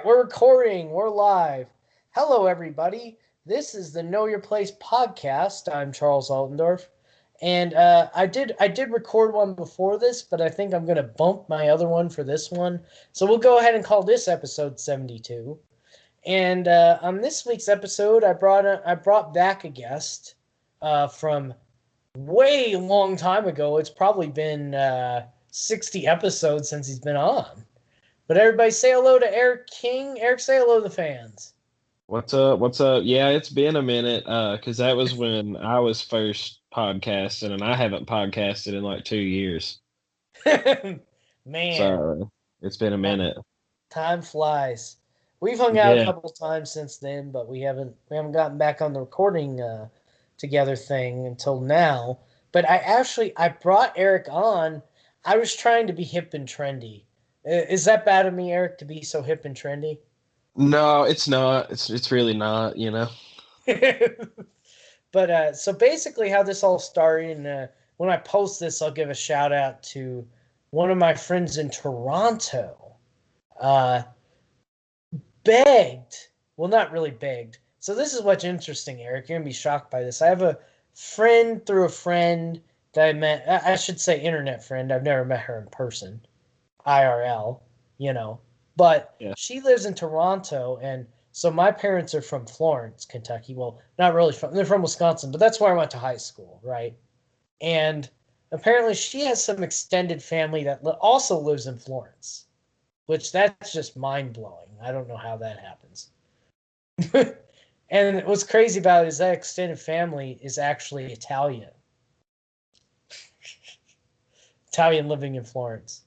we're recording. We're live. Hello, everybody. This is the Know Your Place podcast. I'm Charles Altendorf, and I did record one before this, but I think I'm gonna bump my other one for this one. So we'll go ahead and call this episode 72. And on this week's episode, I brought back a guest from way long time ago. It's probably been 60 episodes since he's been on. But everybody say hello to Eric King. Eric, say hello to the fans. What's up? What's up? Yeah, it's been a minute, because that was when I was first podcasting, and I haven't podcasted in like 2 years. Man, So it's been a time, minute. time flies. We've hung out a Yeah. couple times since then, but we haven't gotten back on the recording together thing until now. But I brought Eric on. I was trying to be hip and trendy. Is that bad of me, Eric, to be so hip and trendy? No, it's not. It's really not. But so basically, how this all started, and when I post this, I'll give a shout out to one of my friends in Toronto. Uh, begged, well, not really begged. So this is what's interesting, Eric. You're gonna be shocked by this. I have a friend through a friend that I met. I should say internet friend. I've never met her in person, IRL, you know. But Yeah. she lives in Toronto, and so my parents are from Florence, Kentucky. Well, not really from, they're from Wisconsin, but that's where I went to high school, right? And apparently she has some extended family that also lives in Florence, which that's just mind blowing. I don't know how that happens. And what's crazy about it is that extended family is actually Italian. Italian living in Florence.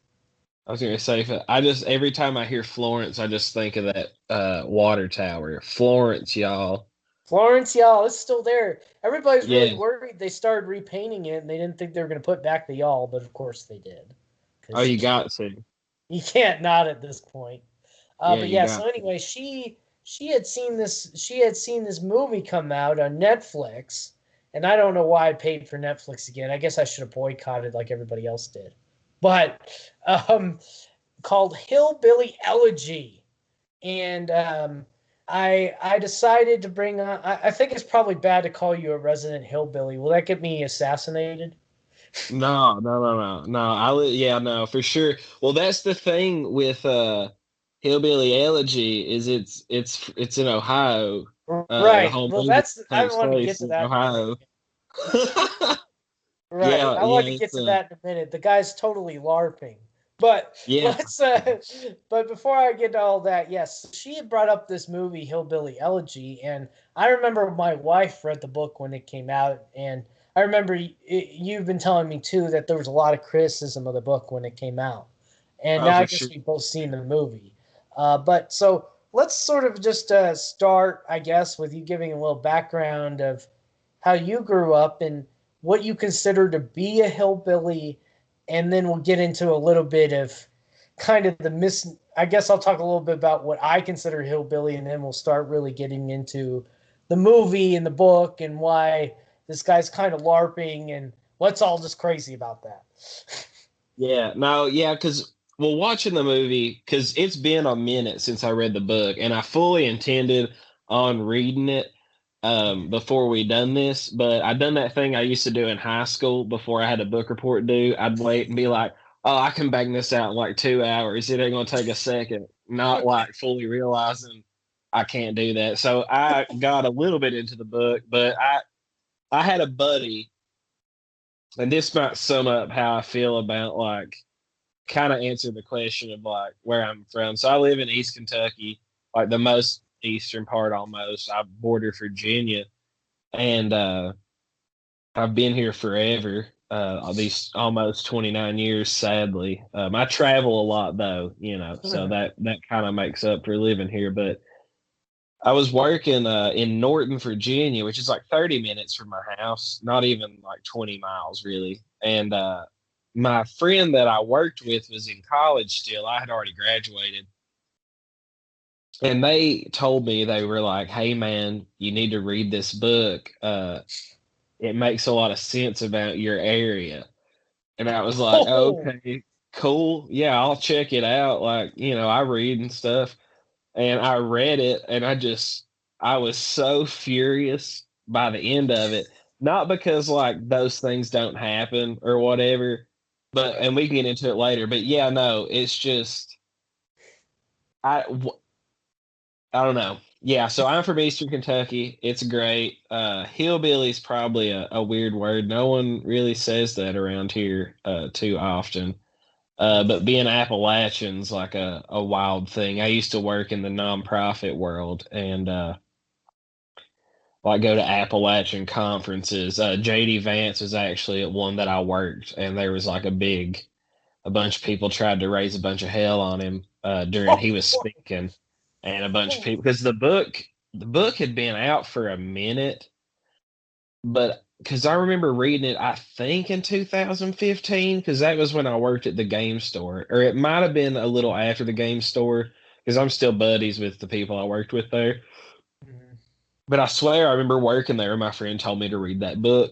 I was gonna say, I just every time I hear Florence, I just think of that water tower. Florence, y'all. Florence, y'all, it's still there. Everybody's really Yeah. worried. They started repainting it, and they didn't think they were going to put back the y'all, but of course they did, Oh, because you got to. you can't not at this point. Yeah, But you yeah. So got to. anyway, she had seen this movie come out on Netflix, and I don't know why I paid for Netflix again. I guess I should have boycotted like everybody else did. But um, called Hillbilly Elegy, and I decided to bring on. I think it's probably bad to call you a resident hillbilly. Will that get me assassinated? No, no, no, no, no. Yeah, no, for sure. Well, that's the thing with Hillbilly Elegy is it's in Ohio. The Right. whole Well, movie I takes want to get place to in that in a minute. Ohio. Right. Yeah, I yeah, want to get it's to that in a minute. The guy's totally LARPing. But yeah. let's but before I get to all that, yes, she had brought up this movie Hillbilly Elegy, and I remember my wife read the book when it came out, and I remember you've been telling me too that there was a lot of criticism of the book when it came out. And Oh, now I for guess sure. we've both seen the movie. But so let's sort of just start, I guess, with you giving a little background of how you grew up and what you consider to be a hillbilly, and then we'll get into a little bit of kind of the mis. I guess I'll talk a little bit about what I consider hillbilly, and then we'll start really getting into the movie and the book and why this guy's kind of LARPing and what's all just crazy about that. Yeah, no, yeah, because well, watching the movie, because it's been a minute since I read the book, and I fully intended on reading it before we done this, but I done that thing I used to do in high school before I had a book report due. I'd wait and be like, "Oh, I can bang this out in like 2 hours. It ain't gonna take a second." Not like fully realizing I can't do that. So I got a little bit into the book, but I had a buddy, and this might sum up how I feel about like kind of answer the question of like where I'm from. So I live in East Kentucky, like the most eastern part almost. I border Virginia, and I've been here forever. These almost 29 years, sadly. I travel a lot though, so that kind of makes up for living here. But I was working in Norton, Virginia, which is like 30 minutes from my house, not even like 20 miles really. And my friend that I worked with was in college still. I had already graduated. And they told me, they were like, "Hey man, you need to read this book. It makes a lot of sense about your area." And I was like, "Oh, Oh, okay, cool. Yeah, I'll check it out." Like, I read and stuff. and I read it, and I was so furious by the end of it. Not because like those things don't happen or whatever, but Right. and we can get into it later. But yeah, no, it's just I I don't know. Yeah, so I'm from Eastern Kentucky. It's great. Hillbilly's probably a weird word. No one really says that around here too often. But being Appalachian's like a wild thing. I used to work in the nonprofit world and like go to Appalachian conferences. JD Vance was actually at one that I worked, and there was like a bunch of people tried to raise a bunch of hell on him during he was speaking, and a bunch of people because the book had been out for a minute, but because I remember reading it, I think in 2015, because that was when I worked at the game store, or it might have been a little after the game store, because I'm still buddies with the people I worked with there. Mhm. But I swear I remember working there, and my friend told me to read that book.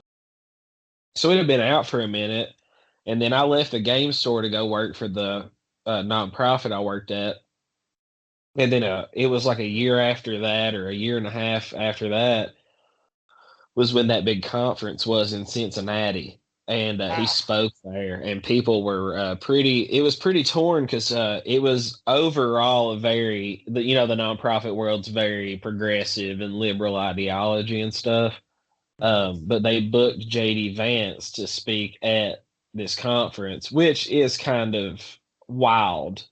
So it had been out for a minute, and then I left the game store to go work for the nonprofit I worked at. And then it was like a year after that, or a year and a half after that, was when that big conference was in Cincinnati, and he Ah, spoke there, and people were pretty. It was pretty torn because it was overall a very, the nonprofit world's very progressive and liberal ideology and stuff. mhm. But they booked JD Vance to speak at this conference, which is kind of wild.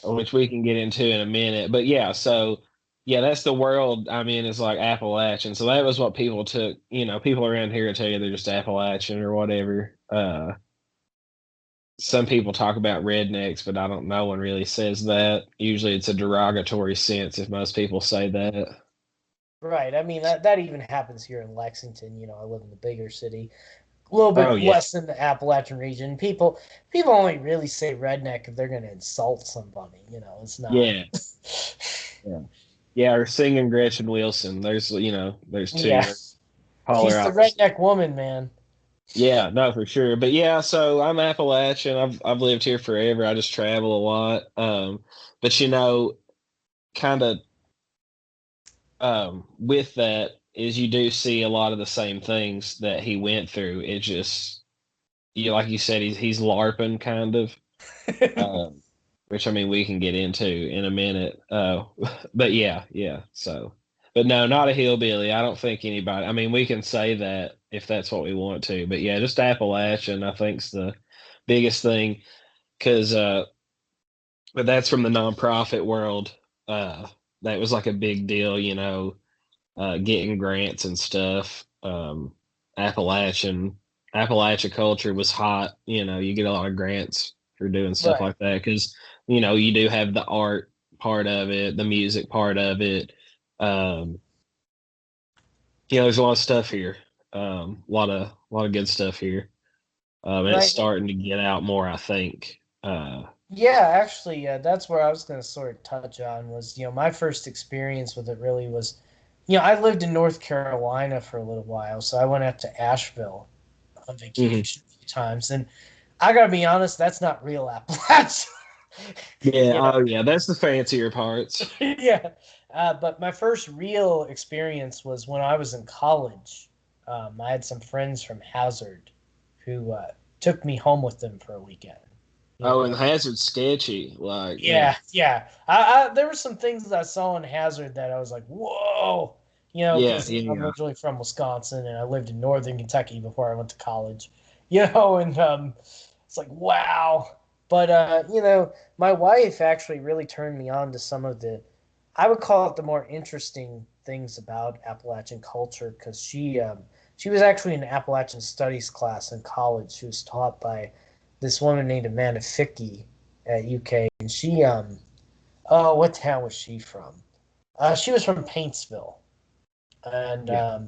Which we can get into in a minute. But yeah, so yeah, that's the world I'm in is like Appalachian. So that was what people took, people around here tell you they're just Appalachian or whatever. Some people talk about rednecks, but I don't, no one really says that. Usually it's a derogatory sense if most people say that. Right. I mean that even happens here in Lexington. I live in the bigger city, a little Oh bit yeah. less in the Appalachian region. People only really say redneck if they're going to insult somebody. It's not. Yeah. Yeah. Yeah, or singing Gretchen Wilson. There's two. Yeah, There's polar she's the opposites. redneck woman, man. Yeah, no, for sure. But yeah, so I'm Appalachian. I've lived here forever. I just travel a lot. But kind of with that is you do see a lot of the same things that he went through. It just like you said, he's LARPing kind of. Um, which I mean we can get into in a minute. But yeah, yeah. So, but no, not a hillbilly. I don't think anybody. I mean, we can say that if that's what we want to. But yeah, just Appalachian. I think's the biggest thing because but that's from the nonprofit world. That was like a big deal, getting grants and stuff. Appalachian Appalachia culture was hot. You get a lot of grants for doing stuff Right. like that because you do have the art part of it, the music part of it. Um, there's a lot of stuff here. A lot of good stuff here. And it's Right. starting to get out more, I think. Yeah, actually, that's where I was going to sort of touch on was, my first experience with it really was, I lived in North Carolina for a little while, so I went out to Asheville on Mhm. vacation a few times, and I got to be honest, that's not real Appalachia. Yeah. you know, Oh, yeah. That's the fancier parts. yeah. But my first real experience was when I was in college. I had some friends from Hazard who took me home with them for a weekend. You Oh, and know, Hazard's sketchy. Like, yeah. yeah, yeah. There were some things that I saw in Hazard that I was like, whoa, Yeah. because Yeah. I'm Yeah. originally from Wisconsin and I lived in Northern Kentucky before I went to college, and it's like, wow. But my wife actually really turned me on to some of I would call it the more interesting things about Appalachian culture because she was actually in an Appalachian Studies class in college. She was taught by this woman named Amanda Fickey at UK, and she oh, what town was she from? She was from Paintsville, and Yeah.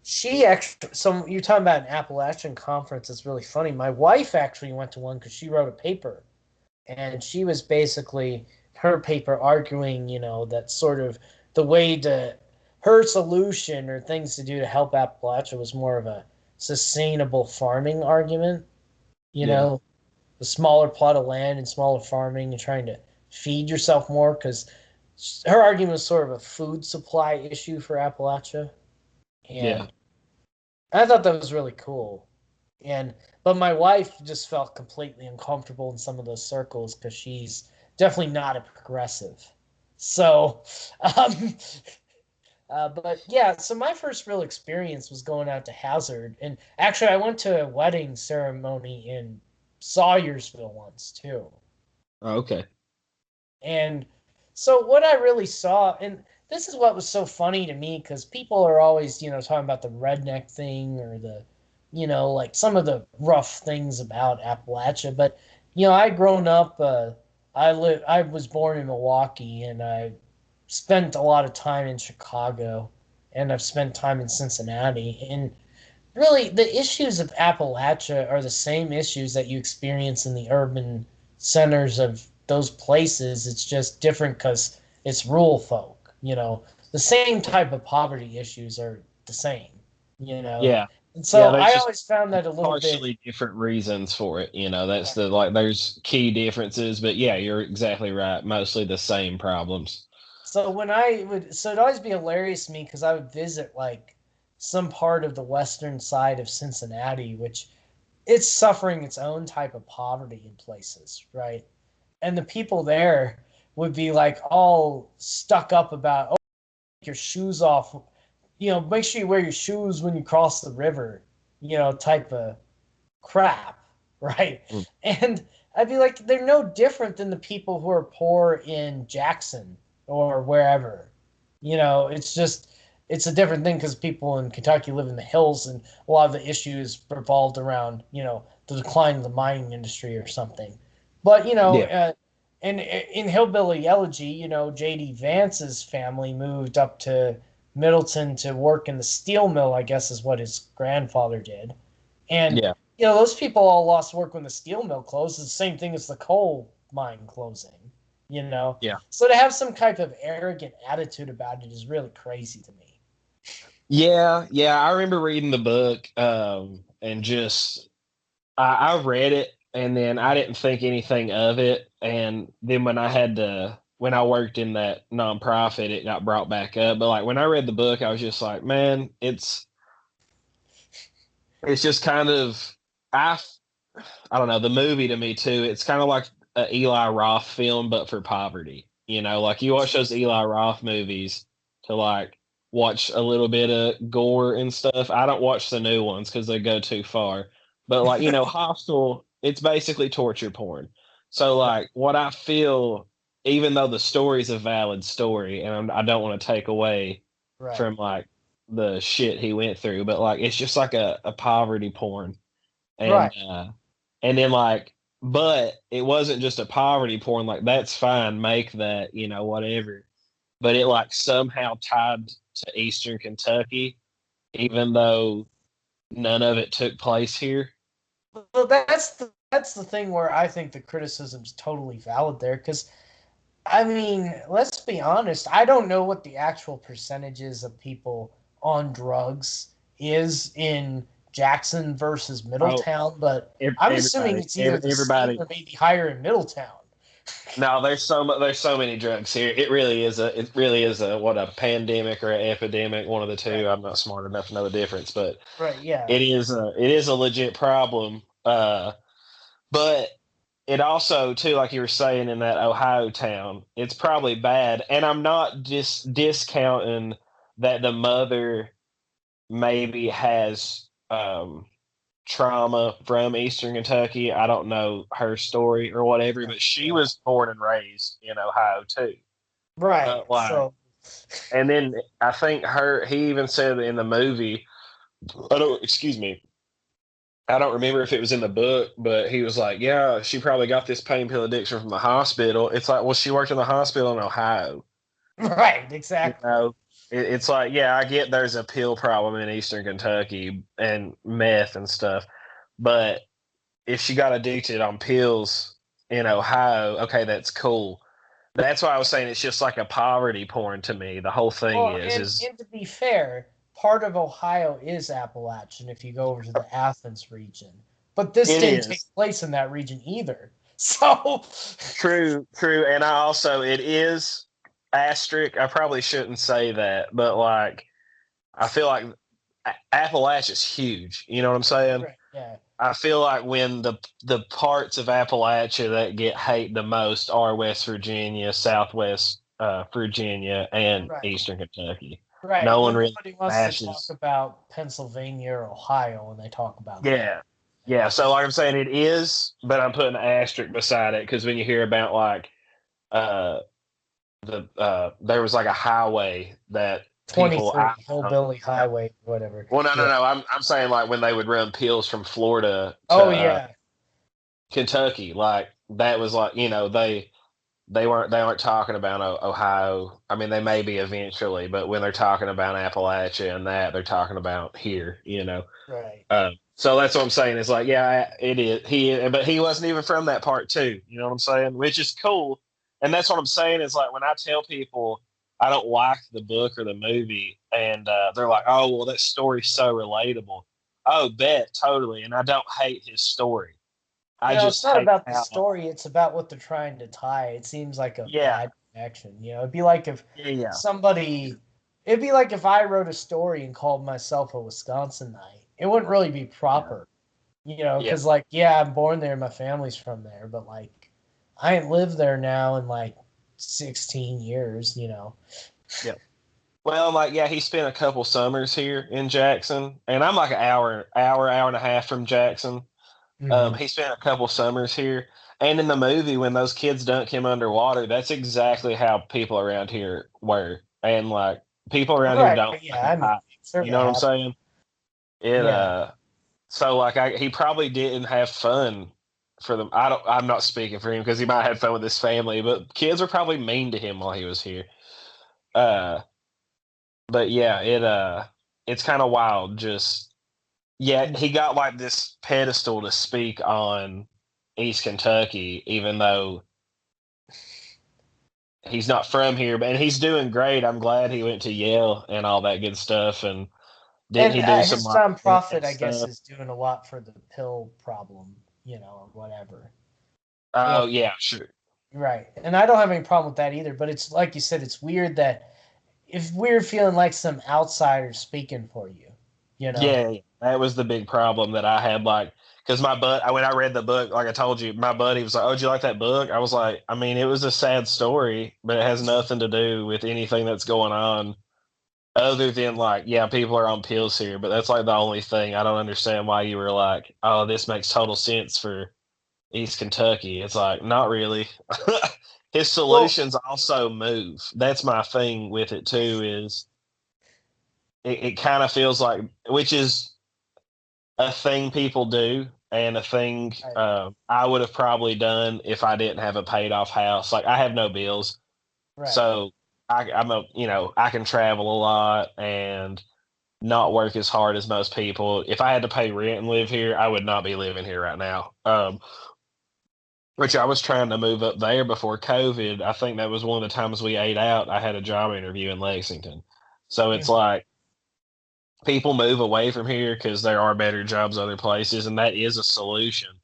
she actually. So you're talking about an Appalachian conference. It's really funny. My wife actually went to one because she wrote a paper, and she was basically her paper arguing, that sort of the way to her solution or things to do to help Appalachia was more of a sustainable farming argument. You Yeah. know, the smaller plot of land and smaller farming and trying to feed yourself more because her argument was sort of a food supply issue for Appalachia, Yeah. and I thought that was really cool. And but my wife just felt completely uncomfortable in some of those circles because she's definitely not a progressive. So, um, but yeah, so my first real experience was going out to Hazard, and actually I went to a wedding ceremony in Sawyersville once too. Oh, okay. And so what I really saw, and this is what was so funny to me, because people are always, talking about the redneck thing or the, like some of the rough things about Appalachia. But, I grown up, I was born in Milwaukee, and I spent a lot of time in Chicago, and I've spent time in Cincinnati. And really, the issues of Appalachia are the same issues that you experience in the urban centers of those places. It's just different because it's rural folk. The same type of poverty issues are the same. You know, Yeah. and Yeah, so there's I just always found that a little bit. partially different reasons for it. That's the like there's key differences, but yeah, you're exactly right. Mostly the same problems. So it'd always be hilarious to me because I would visit like some part of the western side of Cincinnati, which it's suffering its own type of poverty in places, right? And the people there would be like all stuck up about, oh, take your shoes off, make sure you wear your shoes when you cross the river, type of crap, right? Mm. And I'd be like, they're no different than the people who are poor in Jackson or wherever. It's just it's a different thing because people in Kentucky live in the hills, and a lot of the issues revolved around the decline of the mining industry or something. But Yeah. and in Hillbilly Elegy, J.D. Vance's family moved up to Middleton to work in the steel mill. I guess is what his grandfather did, and Yeah. those people all lost work when the steel mill closed. It's the same thing as the coal mine closing. Yeah. So to have some type of arrogant attitude about it is really crazy to me. Yeah, yeah. I remember reading the book, and just I read it and then I didn't think anything of it. And then when I worked in that nonprofit, it got brought back up. But like when I read the book, I was just like, man, it's just kind of I I don't know, the movie to me too. It's kind of like a Eli Roth film, but for poverty. Like you watch those Eli Roth movies to like watch a little bit of gore and stuff. I don't watch the new ones because they go too far. But like Hostel, it's basically torture porn. So Right, like what I feel, even though the story's a valid story, and I don't want to take away right, from like the shit he went through, but like it's just like a poverty porn and right. and then like but it wasn't just a poverty porn, like that's fine, make that, whatever, but it like somehow tied to Eastern Kentucky, even though none of it took place here. Well, that's the thing where I think the criticism's totally valid there because I mean, let's be honest. I don't know what the actual percentages of people on drugs is in Jackson versus Oh, Middletown, but I'm assuming it's either the same everybody. or maybe higher in Middletown. No, there's so many drugs here. It really is a what, a pandemic or an epidemic, one of the Right. two. I'm not smart enough to know the difference, but Right. Yeah. it is a legit problem. But it also too, like you were saying, in that Ohio town, it's probably bad. And I'm not just discounting that the mother maybe has trauma from Eastern Kentucky. I don't know her story or whatever, but she Yeah. was born and raised in Ohio too. Right. But like, So. and then I think he even said in the movie, excuse me, I don't remember if it was in the book, but he was like, "Yeah, she probably got this pain pill addiction from the hospital." It's like, well, she worked in the hospital in Ohio. Right. You Exactly. know, it's like, yeah, I get there's a pill problem in Eastern Kentucky and meth and stuff, but if she got addicted on pills in Ohio, okay, that's cool. That's why I was saying it's just like a poverty porn to me. The whole thing Well, is and is and to be fair, part of Ohio is Appalachian if you go over to the Athens region. But this it didn't take is. place in that region either. So True, true. And I also, it is asterisk. I probably shouldn't say that, but like, I feel like Appalachia's huge. You know what I'm saying? right, yeah, I feel like when the parts of Appalachia that get hate the most are West Virginia, Southwest Virginia, and right. Eastern Kentucky. Right, No but one really nobody wants to talk bashes. about Pennsylvania or Ohio when they talk about that. Yeah, yeah. So like I'm saying, it is, but I'm putting an asterisk beside it because when you hear about like uh there was like a highway that people 23 Hillbilly Highway, whatever. well, no, no, Yeah. no. I'm saying like when they would run pills from Florida to Oh yeah. Kentucky, like that was like they aren't talking about Ohio. I mean, they may be eventually, but when they're talking about Appalachia and that, they're talking about here. Right. So that's what I'm saying. It's like, yeah, it is. But he wasn't even from that part too. You know what I'm saying? Which is cool. And that's what I'm saying. Is like when I tell people I don't like the book or the movie, and they're like, "Oh, well, that story's so relatable." Oh, bet totally. And I don't hate his story. I It's just not hate about the how. story, it's about what they're trying to tie. It seems like a Yeah, bad connection. It'd be like if yeah, somebody it'd be like if I wrote a story and called myself a Wisconsinite. It wouldn't really be yeah, proper. yeah. Because like, yeah, I'm born there, my family's from there, but like I ain't lived there now in like 16 years. Yeah. Well, like, yeah, he spent a couple summers here in Jackson, and I'm like an hour and a half from Jackson. Hmm. He spent a couple summers here, and in the movie, when those kids dunk him underwater, that's exactly how people around here were, and like people around here Right. don't Yeah. play I mean, height. sure You know that what I'm happened. saying? It Yeah. so like he probably didn't have fun for them. I'm not speaking for him because he might have fun with his family, but kids were probably mean to him while he was here. Uh, but yeah, it's kind of wild. Just yeah, he got like this pedestal to speak on East Kentucky, even though he's not from here. But and he's doing great. I'm glad he went to Yale and all that good stuff. And didn't And he do some his like nonprofit, internet I guess, stuff? is doing a lot for the pill problem, or whatever. Yeah. Oh yeah, sure. Right. And I don't have any problem with that either. But it's like you said, it's weird that if we're feeling like some outsider speaking for you, you know. Yeah, yeah, that was the big problem that I had. Like, because when I read the book, like I told you, my buddy was like, "Oh, did you like that book?" I was like, "I mean, it was a sad story, but it has nothing to do with anything that's going on, other than like, yeah, people are on pills here." But that's like the only thing I don't understand why you were like, "Oh, this makes total sense for East Kentucky." It's like, not really. His Well, solutions also move. That's my thing with it too. Is it kind of feels like, which is a thing people do and a thing right, I would have probably done if I didn't have a paid off house. Like I have no bills, right. so I can travel a lot and not work as hard as most people. If I had to pay rent and live here, I would not be living here right now. Which I was trying to move up there before COVID. I think that was one of the times we ate out. I had a job interview in Lexington, so it's Mhm. like people move away from here because there are better jobs other places, and that is a solution.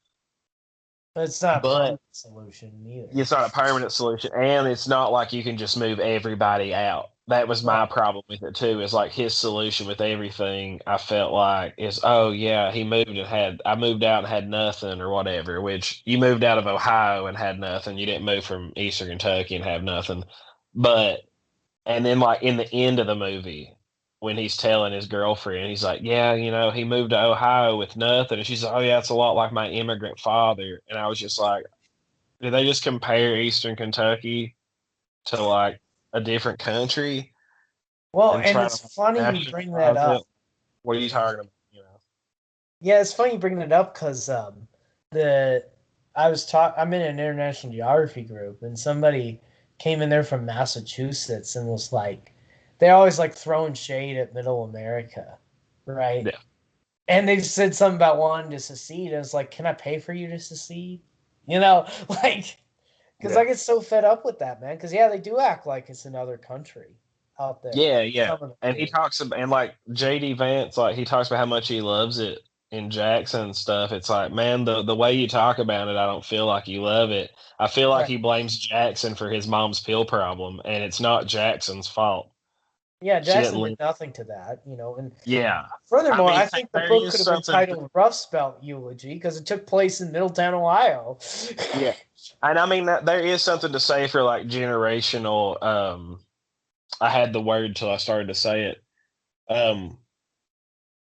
But it's not a But permanent solution either. it's not a permanent solution, and it's not like you can just move everybody out. That was my Right. problem with it too. Is like his solution with everything. I felt like is, oh yeah, I moved out and had nothing or whatever. Which you moved out of Ohio and had nothing. You didn't move from Eastern Kentucky and have nothing. But and then, like, in the end of the movie, when he's telling his girlfriend, he's like, "Yeah, he moved to Ohio with nothing," and she's like, "Oh yeah, it's a lot like my immigrant father." And I was just like, did they just compare Eastern Kentucky to like a different country Well, and and try to it's funny you bring that nationalize up. it? What are you talking about? Yeah, it's funny you bring it up because the I'm in an international geography group and somebody came in there from Massachusetts and was like, they always like throwing shade at Middle America, right? Yeah, And they said something about wanting to secede. And it's like, can I pay for you to secede? You know, like, because yeah, I get so fed up with that, man. Because yeah, they do act like it's another country out there. yeah, yeah. Some of them And he do. talks about, and like JD Vance, like he talks about how much he loves it in Jackson and stuff, it's like, man, the way you talk about it, I don't feel like you love it. I feel like Right. he blames Jackson for his mom's pill problem, and it's not Jackson's fault. Yeah, She didn't Jackson live. did nothing to that, and Yeah. I furthermore, mean, I think the there book is could have been something. titled Rust Belt Eulogy because it took place in Middletown, Ohio. Yeah. And I mean, there is something to say for like generational. I had the word till I started to say it. Um,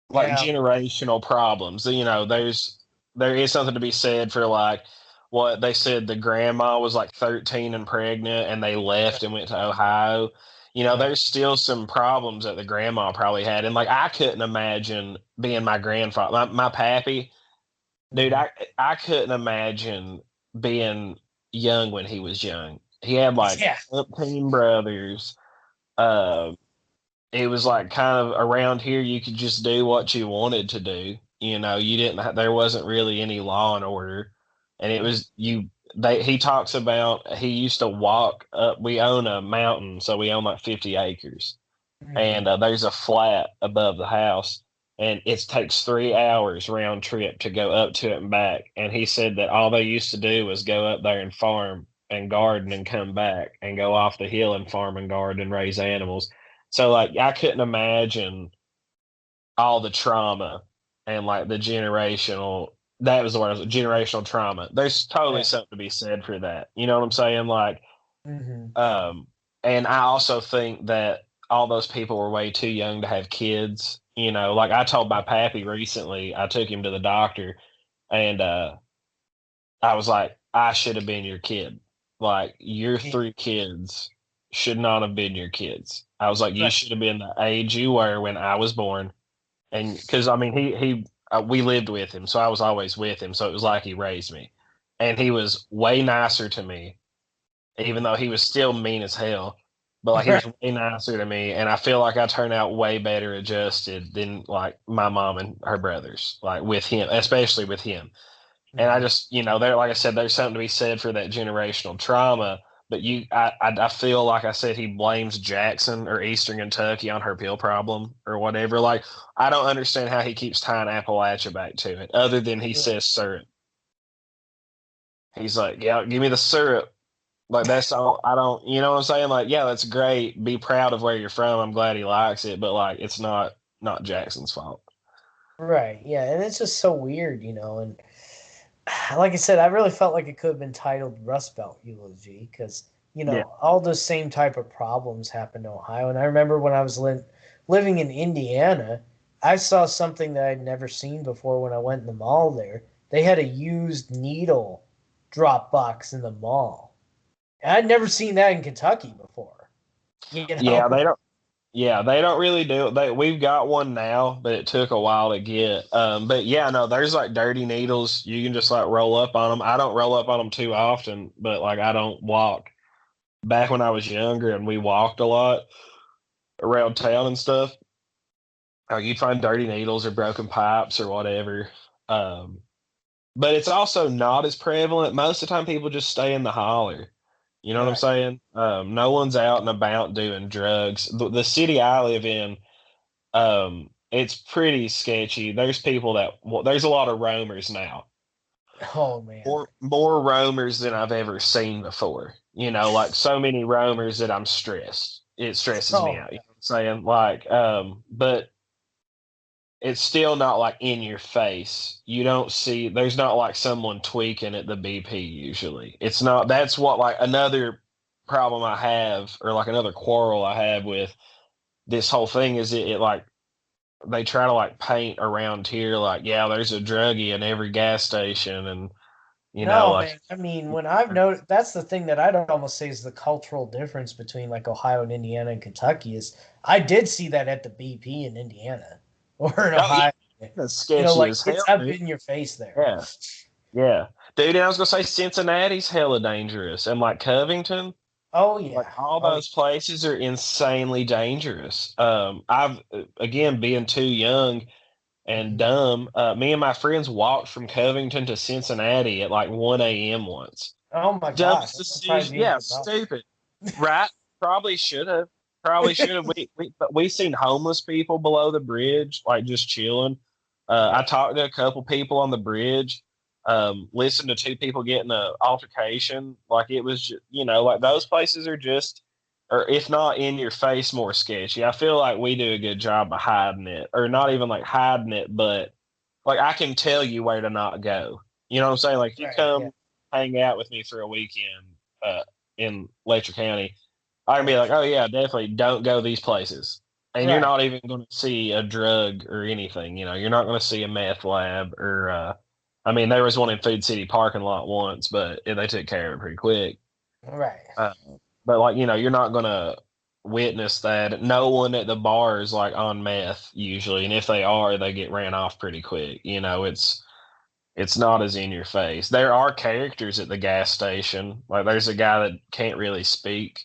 like Yeah. generational problems. There is something to be said for like what they said the grandma was like 13 and pregnant and they left and went to Ohio. Right. There's still some problems that the grandma probably had. And like I couldn't imagine being my grandfather, my pappy, dude, Mhm. I couldn't imagine being young when he was young. He had like Yeah. 15 brothers. Uh, it was like kind of around here you could just do what you wanted to do. You didn't there wasn't really any law and order. And it was you they he talks about he used to walk up. We own a mountain, so we own like 50 acres. Mhm. And there's a flat above the house and it takes 3 hours round trip to go up to it and back. And he said that all they used to do was go up there and farm and garden and come back and go off the hill and farm and garden and raise animals. So like I couldn't imagine all the trauma and like the generational that was the word generational trauma. There's totally Yeah. something to be said for that. You know what I'm saying? Like Mhm. um and I also think that all those people were way too young to have kids. Like I told my pappy recently, I took him to the doctor and I was like, I should have been your kid. Like, your Yeah. three kids should not have been your kids. I was like, you Right. should have been the age you were when I was born. And because, I mean, we lived with him, so I was always with him. So it was like he raised me. And he was way nicer to me, even though he was still mean as hell. But like he Right. was way nicer to me, and I feel like I turned out way better adjusted than like my mom and her brothers, like with him, especially with him. And I Mhm. just, there, like I said, there's something to be said for that generational trauma. But I feel like I said he blames Jackson or Eastern Kentucky on her pill problem or whatever. Like, I don't understand how he keeps tying Appalachia back to it, other than he Right. says syrup. He's like, yeah, give me the syrup. Like, that's all. I don't, you know what I'm saying? Like, yeah, that's great. Be proud of where you're from. I'm glad he likes it, but like, it's not Jackson's fault. Right. Yeah, and it's just so weird. And like I said, I really felt like it could have been titled Rust Belt Eulogy because Yeah. all those same type of problems happened in Ohio. And I remember when I was living in Indiana, I saw something that I'd never seen before when I went in the mall there. They had a used needle drop box in the mall. And I'd never seen that in Kentucky before. You Yeah, know? they don't really do it. We've got one now, but it took a while to get. But yeah, no, there's like dirty needles. You can just like roll up on them. I don't roll up on them too often, but like I don't walk. Back when I was younger and we walked a lot around town and stuff, you'd find dirty needles or broken pipes or whatever. Um, but it's also not as prevalent. Most of the time, people just stay in the holler. You know what I'm Right. saying? No one's out and about doing drugs. The city I live in, it's pretty sketchy. There's people that well, there's a lot of roamers now. Oh man. More roamers than I've ever seen before. Like so many roamers that I'm stressed. It stresses me Oh out. You know yeah. what I'm saying? Like, but it's still not like in your face. You don't see there's not like someone tweaking at the BP usually. It's not that's what like another problem I have or like another quarrel I have with this whole thing is it like they try to like paint around here like yeah there's a druggie in every gas station and No, like man. I mean, when I've noticed, that's the thing that I'd almost say is the cultural difference between like Ohio and Indiana and Kentucky is I did see that at the BP in Indiana or in oh yeah Ohio. that's sketchy Like as it's hell up dude in your face there. yeah yeah dude and I was gonna say Cincinnati's hella dangerous and like Covington. Oh Like yeah. all Oh yeah. those places are insanely dangerous. I've again being too young and Mhm. dumb. Me and my friends walked from Covington to Cincinnati at like 1 a.m. once. Oh my gosh. Dumbest I'm surprised decision. you didn't Yeah, get bumped. stupid. Right? Probably should have. Probably should have. But we seen homeless people below the bridge, like just chilling. I talked to a couple people on the bridge. Listened to two people getting an altercation. Like it was, like those places are just, or if not in your face, more sketchy. I feel like we do a good job of hiding it, or not even like hiding it, but like I can tell you where to not go. You know what I'm saying? Like if you Right. Yeah. come hang out with me for a weekend in Letcher County, I can be like, oh yeah, definitely don't go these places. And you're Right. not even going to see a drug or anything. You're not going to see a meth lab or. I mean, there was one in Food City parking lot once, but they took care of it pretty quick. Right. Uh, but like you're not going to witness that. No one at the bar is like on meth usually, and if they are, they get ran off pretty quick. It's not as in your face. There are characters at the gas station. Like there's a guy that can't really speak.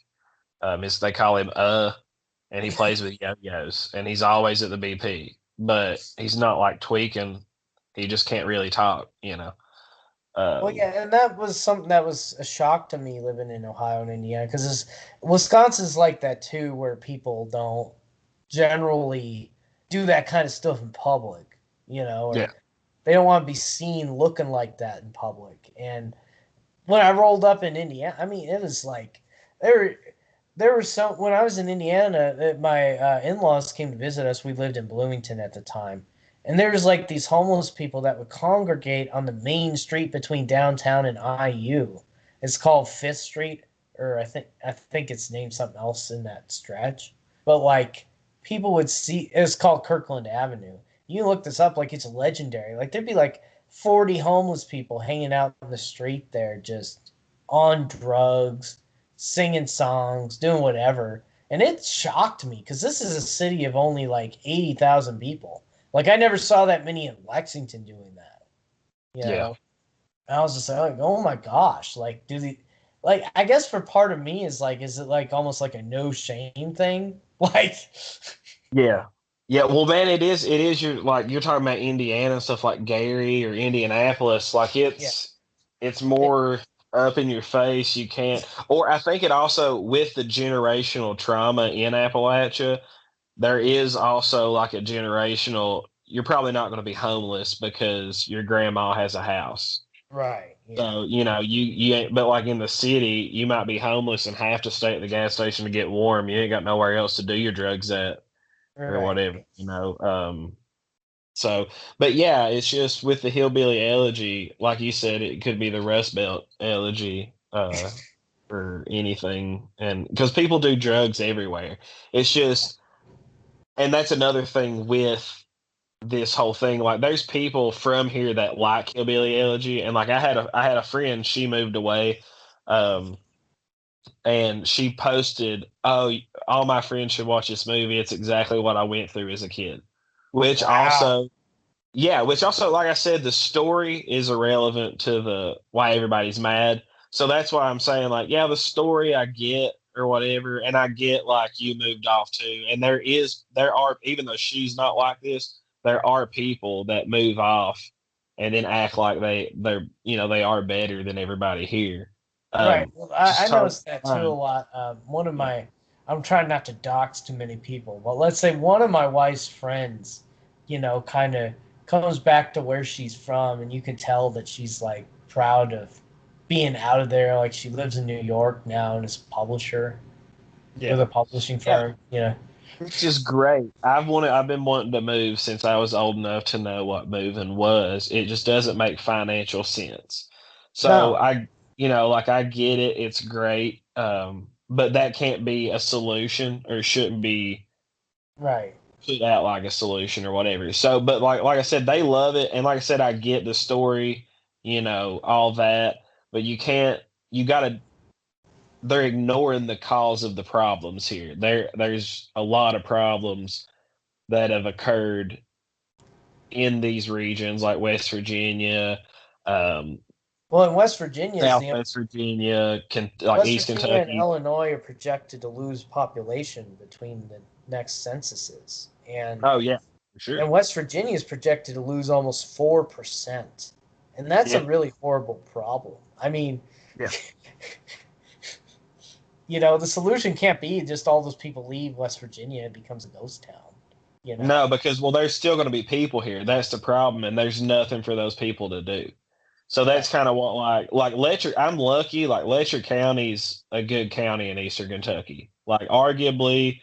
They call him and he plays with yo-yos, and he's always at the BP, but he's not like tweaking. He just can't really talk. Well, Um, yeah, and that was something that was a shock to me living in Ohio and Indiana because Wisconsin's like that too, where people don't generally do that kind of stuff in public, yeah, or they don't want to be seen looking like that in public. And when I rolled up in Indiana, I mean, it was like there, there were some when I was in Indiana. My in-laws came to visit us. We lived in Bloomington at the time, and there was like these homeless people that would congregate on the main street between downtown and IU. It's called Fifth Street, or I think it's named something else in that stretch. But like people would see, it's called Kirkland Avenue. You can look this up, like it's legendary. Like there'd be like 40 homeless people hanging out in the street there, just on drugs, singing songs, doing whatever. And it shocked me because this is a city of only like 80,000 people. Like I never saw that many in Lexington doing that, you yeah. know. And I was just like, oh my gosh, like do the like I guess for part of me is like, is it like almost like a no shame thing? Like Yeah. Yeah, well, man, it is your like you're talking about Indiana and stuff like Gary or Indianapolis, like yeah. it's more up in your face. You can't, or I think it also with the generational trauma in Appalachia, there is also like a generational. You're probably not going to be homeless because your grandma has a house. Right. Yeah. So you ain't, but like in the city, you might be homeless and have to stay at the gas station to get warm. You ain't got nowhere else to do your drugs at or Right. whatever. So, but yeah, it's just with the hillbilly elegy, like you said, it could be the Rust Belt elegy, or anything. And because people do drugs everywhere, it's just, and that's another thing with this whole thing. Like, there's people from here that like hillbilly elegy, and like I had a friend, she moved away, um, and she posted, "Oh, all my friends should watch this movie. It's exactly what I went through as a kid." Which Wow. also, yeah, which also, like I said, the story is irrelevant to the why everybody's mad. So that's why I'm saying, like, yeah, the story I get or whatever, and I get like you moved off too. And there are, even though she's not like this, there are people that move off and then act like they are better than everybody here. Right. Well, Which is I totally noticed that too a fine. lot. One of Yeah. my, I'm trying not to dox too many people, but let's say one of my wife's friends, kind of comes back to where she's from, and you can tell that she's like proud of being out of there. Like she lives in New York now and is a publisher with Yeah. a publishing Yeah. firm. Which is great. I've been wanting to move since I was old enough to know what moving was. It just doesn't make financial sense. So No. like I get it, it's great. But that can't be a solution or shouldn't be Right. put out like a solution or whatever. So but like I said, they love it, and like I said, I get the story, all that, but you gotta they're ignoring the cause of the problems here. There's a lot of problems that have occurred in these regions like West Virginia, um, Well, in West Virginia is the Southwest Virginia, like West East Virginia and Kentucky. Illinois are projected to lose population between the next censuses, and Oh yeah, for sure. West Virginia is projected to lose almost 4%. And that's a Yeah, really horrible problem. I mean, yeah, the solution can't be just all those people leave West Virginia, it becomes a ghost town. No, because there's still going to be people here. That's the problem, and there's nothing for those people to do. So that's Right. kind of what like Letcher. I'm lucky. Like Letcher County's a good county in Eastern Kentucky. Like arguably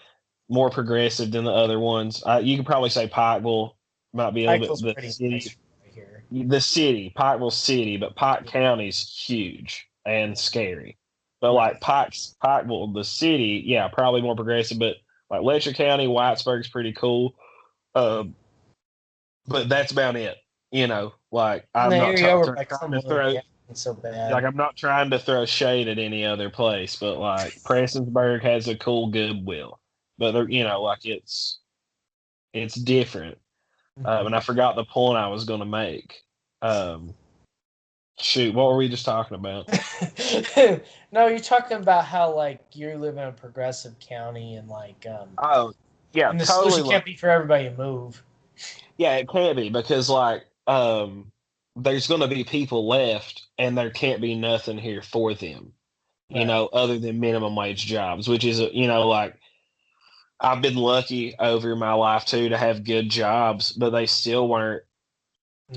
more progressive than the other ones. You could probably say Pikeville might be a little bit Michael's the pretty city, nice right here. the city, Pikeville City, but Pike Yeah. County's huge and Yeah. scary. But Right. like Pikeville, the city, yeah, probably more progressive. But like Letcher County, Whitesburg's pretty cool. Um, but that's about it. Like In the I'm not area where trying my to Cumberland, throw yeah, it's so like bad. I'm not trying to throw shade at any other place, but like Prestonsburg has a cool goodwill, but like it's different. And I forgot the point I was going to make. Um, Shoot, what were we just talking about? No, you're talking about how like you live in a progressive county and Oh, yeah, and the totally. solution can't be for everybody to move. Yeah, it can't be because like there's going to be people left, and there can't be nothing here for them. Right. Other than minimum wage jobs, which is like I've been lucky over my life too to have good jobs, but they still weren't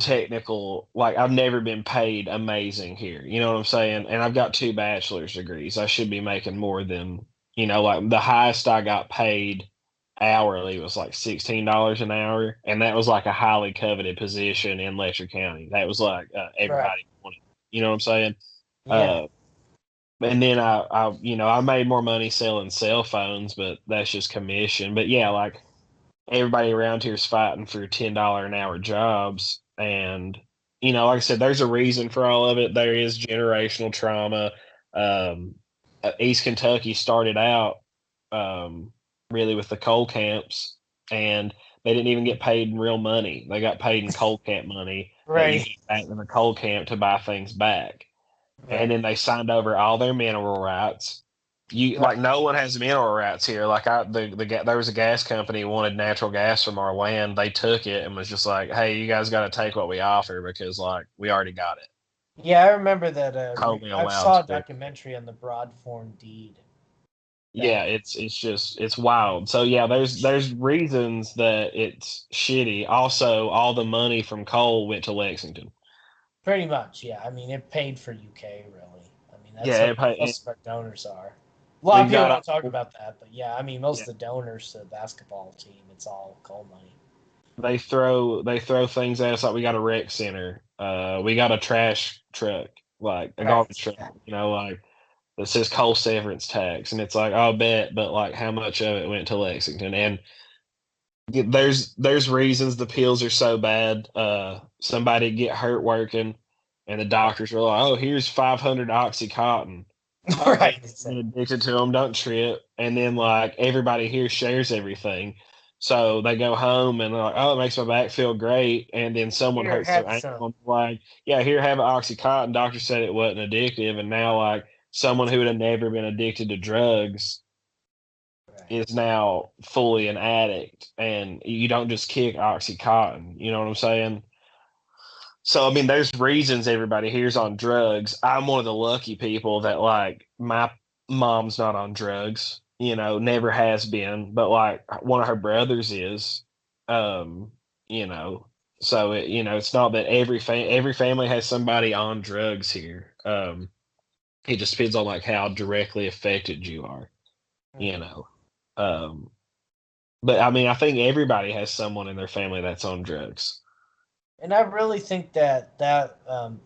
technical. Like I've never been paid amazing here. You know what I'm saying? And I've got 2 bachelor's degrees. I should be making more than, like the highest I got paid hourly was like $16 an hour. And that was like a highly coveted position in Letcher County. That was like Right. everybody wanted, you know what I'm saying? Yeah. Uh, and then I made more money selling cell phones, but that's just commission. But yeah, like everybody around here is fighting for $10 an hour jobs. And, like I said, there's a reason for all of it. There is generational trauma. East Kentucky started out really with the coal camps, and they didn't even get paid in real money. They got paid in coal camp money that you Right. get back in the coal camp to buy things back. And Right. then they signed over all their mineral rights. Right. No one has mineral rights here. Like there was a gas company who wanted natural gas from our land. They took it and was just like, "Hey, you guys got to take what we offer because like we already got it." Yeah, I remember that. Totally I allowed saw a to. documentary on the broad form deed. Yeah, it's wild. So yeah, there's reasons that it's shitty. Also, all the money from coal went to Lexington. Pretty much, yeah. I mean, it paid for UK, really. I mean, that's Yeah, what most of our donors are. A lot of we've people got don't talk about that, but yeah, I mean, most yeah. of the donors to the basketball team, it's all coal money. They throw things at us like we got a rec center. We got a trash truck, like a Right. garbage truck, Yeah. like that says coal severance tax, and it's like I'll bet, but like how much of it went to Lexington? And there's reasons the pills are so bad. Somebody get hurt working, and the doctors are like, "Oh, here's 500 OxyContin." Oh, hey, Right. you've been addicted to them, don't trip. And then like everybody here shares everything. So they go home and they're like, oh, it makes my back feel great. And then someone Here, hurts their have ankle some. and like, yeah, here, have an Oxycontin. Doctor said it wasn't addictive. And now like someone who would have never been addicted to drugs Right. is now fully an addict. And you don't just kick Oxycontin. You know what I'm saying? So I mean, there's reasons everybody here's on drugs. I'm one of the lucky people that like my mom's not on drugs. Never has been, but like one of her brothers is. Um, you know, so it's not that every family has somebody on drugs here. It just depends on like how directly affected you are. You Mhm. know, um, but I mean, I think everybody has someone in their family that's on drugs. And I really think that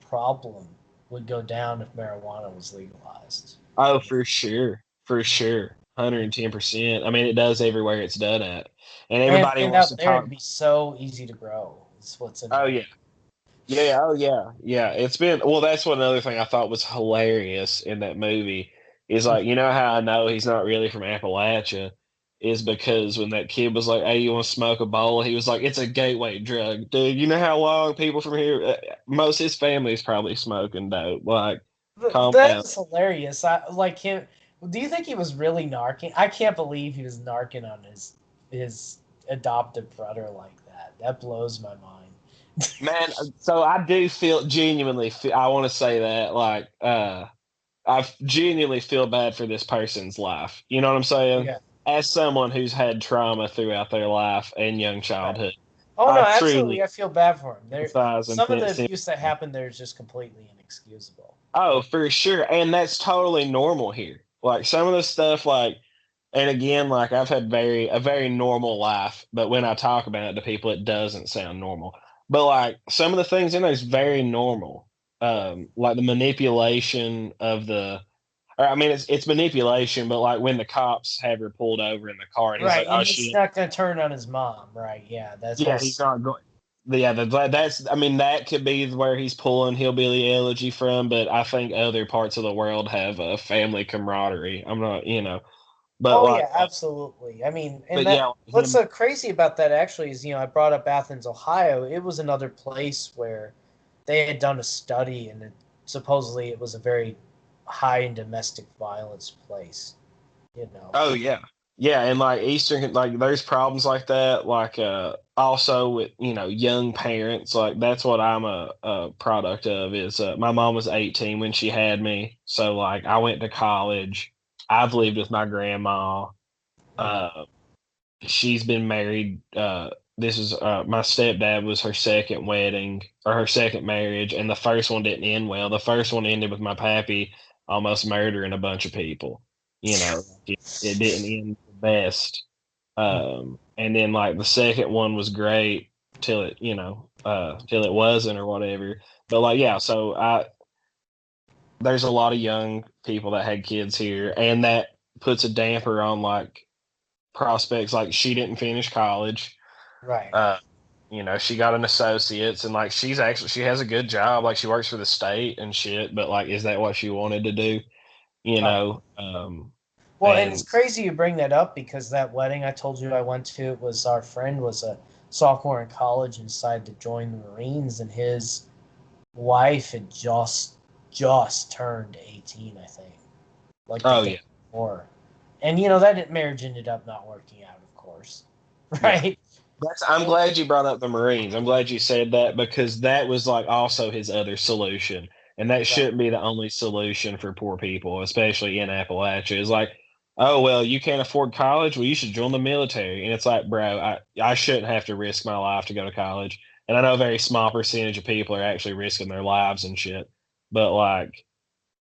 problem would go down if marijuana was legalized. Oh, for sure. For sure. 110%. I mean, it does everywhere it's done at. And everybody And wants out to there, talk. it'd be so easy to grow. It's what's Oh, annoying. yeah. Yeah. Oh, yeah. Yeah. Well, that's one other thing I thought was hilarious in that movie is like, how I know he's not really from Appalachia is because when that kid was like, hey, you want to smoke a bowl? He was like, it's a gateway drug. Dude, you know how long people from here, most of his family's probably smoking dope. Like, calm That down. is hilarious. I like him. Do you think he was really narking? I can't believe he was narking on his adopted brother like that. That blows my mind. Man, so I do genuinely feel, I want to say that I genuinely feel bad for this person's life. You know what I'm saying? Yeah. as someone who's had trauma throughout their life and young Right. childhood, Oh no, I absolutely. truly I feel bad for him. There, empathize and some of the think. abuse that happened there is just completely inexcusable. Oh, for sure. And that's totally normal here. Like some of the stuff like and again, like I've had a very normal life, but when I talk about it to people, it doesn't sound normal. But like some of the things in there is very normal. Like the manipulation of or I mean it's manipulation, but like when the cops have her pulled over in the car and he's like, Right, and oh he's shit, not going to turn on his mom. Right? Yeah, that's yeah, what's he's not going. Yeah, that's. I mean, that could be where he's pulling hillbilly elegy from, but I think other parts of the world have a family camaraderie. I'm not, but Oh like, yeah, absolutely. I mean, and but yeah, that what's him. so crazy about that actually is, I brought up Athens, Ohio. It was another place where they had done a study, and supposedly it was a very high in domestic violence place. You know. Oh yeah, yeah, and like Eastern, like there's problems like that. Like, also with young parents. Like that's what I'm a product of. Is my mom was 18 when she had me, so like I went to college. I've lived with my grandma. Uh, she's been married. This is my stepdad was her second wedding or her second marriage, and the first one didn't end well. The first one ended with my pappy almost murdering a bunch of people. It didn't end the best. And then like the second one was great till it wasn't or whatever. But like yeah, so I there's a lot of young people that had kids here, and that puts a damper on like prospects. Like she didn't finish college. Right. Uh, she got an associate's and like she has a good job. Like she works for the state and shit. But like, is that what she wanted to do? You Right. know, Well, and it's and crazy you bring that up because that wedding I told you I went to, it was our friend was a sophomore in college and decided to join the Marines, and his wife had just turned 18, I think, like the oh day yeah, before. And that marriage ended up not working out, of course. yeah. Right? I'm glad you brought up the Marines. I'm glad you said that because that was like also his other solution. And that Right. shouldn't be the only solution for poor people, especially in Appalachia. It's like, oh well, you can't afford college. Well, you should join the military. And it's like, bro, I shouldn't have to risk my life to go to college. And I know a very small percentage of people are actually risking their lives and shit. But like,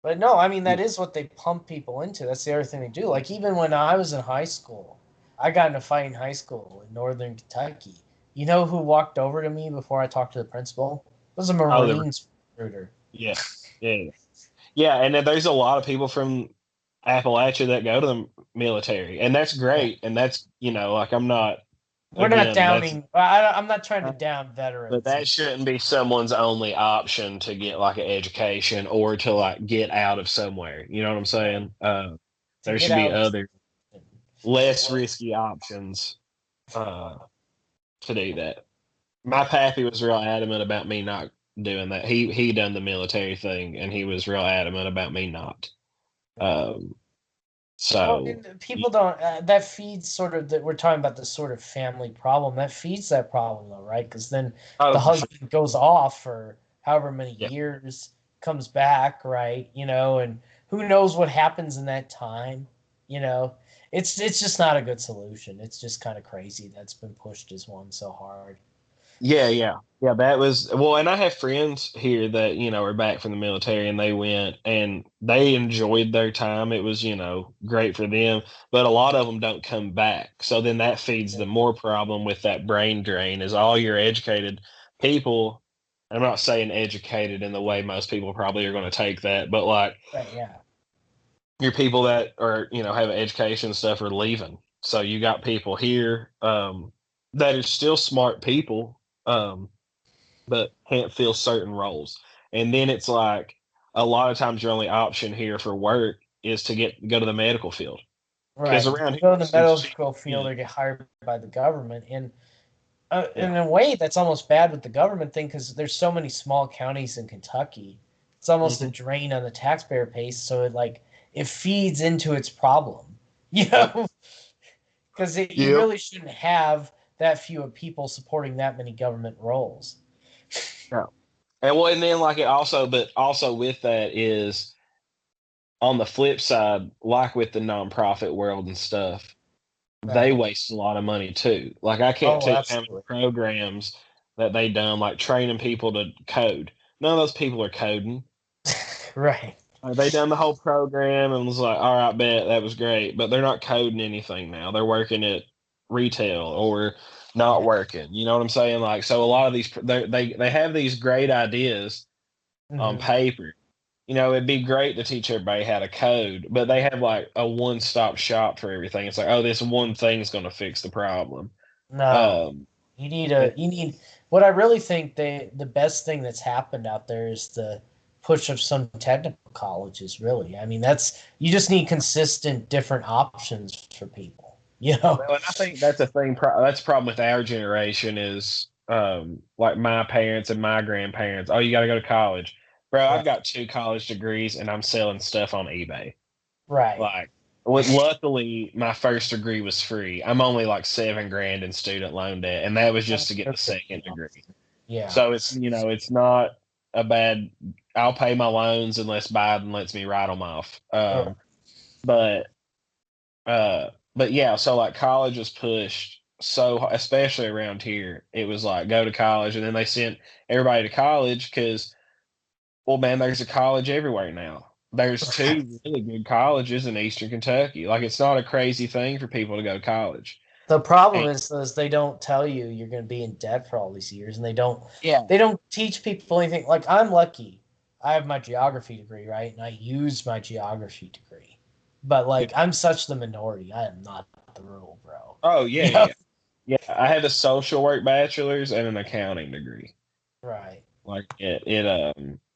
But no, I mean that is what they pump people into. That's the other thing they do. Like even when I was in high school, I got in a fight in high school in northern Kentucky. You know who walked over to me before I talked to the principal? It was a oh, Marines recruiter. yeah, yeah, yeah. And then there's a lot of people from Appalachia that go to the military, and that's Yeah. great. And that's like I'm not We're not again that's downing. I'm not trying to down but veterans. that shouldn't be someone's only option to get like an education or to like get out of somewhere. You know what I'm Right. saying? To There get should be out. other less risky options uh, to do that. My pappy was real adamant about me not doing that. He done the military thing, and he was real adamant about me not. Um, Well, so and people don't. That feeds sort of that. We're talking about the sort of family problem that feeds that problem, though, right? Because then oh the for sure, husband goes off for however many yeah. years, comes back, right? And who knows what happens in that time? You know, it's just not a good solution. It's just kind of crazy that's been pushed as one so hard. Yeah, yeah. Yeah, that was well, and I have friends here that, are back from the military and they went and they enjoyed their time. It was, great for them, but a lot of them don't come back. So then that feeds the more problem with that brain drain is all your educated people. I'm not saying educated in the way most people probably are going to take that, but like Right? Yeah. your people that are, have an education and stuff are leaving. So you got people here that are still smart people. But can't fill certain roles. And then it's like a lot of times your only option here for work is to go to the medical field because Right. around here Go to it's the just cheap. medical field or get hired by the government, and Yeah. in a way, that's almost bad with the government thing because there's so many small counties in Kentucky. It's almost a Hmm. drain on the taxpayer base, so it feeds into its problem, you Yep. know, because you Yep. really shouldn't have that few of people supporting that many government roles. Yeah. And then like but also with that is on the flip side, like with the nonprofit world and stuff. they Right. waste a lot of money too. Like I can't Oh, tell you how many absolutely. programs that they done, like training people to code. None of those people are coding. Right. They done the whole program and was like, all right, bet that was great, but they're not coding anything now. They're working at retail or not working. You know what I'm saying? Like, so a lot of these they have these great ideas on Hmm. paper. You know, it'd be great to teach everybody how to code, but they have like a one-stop shop for everything. It's like, oh, this one thing is going to fix the problem. No, Um, you need what I really think the best thing that's happened out there is the push of some technical colleges, really. I mean, that's you just need consistent different options for people, you know. Well, and I think that's a thing. That's a problem with our generation is like my parents and my grandparents. Oh, you got to go to college, bro. I've Right. got 2 college degrees and I'm selling stuff on eBay. Right. Like, with luckily my first degree was free. I'm only like 7 grand in student loan debt, and that was just to get the second degree. Yeah. So it's not a bad. I'll pay my loans unless Biden lets me write them off. Right. But uh, but yeah, so like college was pushed so, especially around here, it was like go to college, and then they sent everybody to college because, well, man, there's a college everywhere now. There's two really good colleges in Eastern Kentucky. Like it's not a crazy thing for people to go to college. The problem And is they don't tell you you're going to be in debt for all these years, and yeah, they don't teach people anything. Like I'm lucky, I have my geography degree, right, and I use my geography degree, but yeah. like I'm such the minority. I am not the rule, bro. Oh yeah, You know? yeah, yeah. I had a social work bachelor's and an accounting degree. Right. Like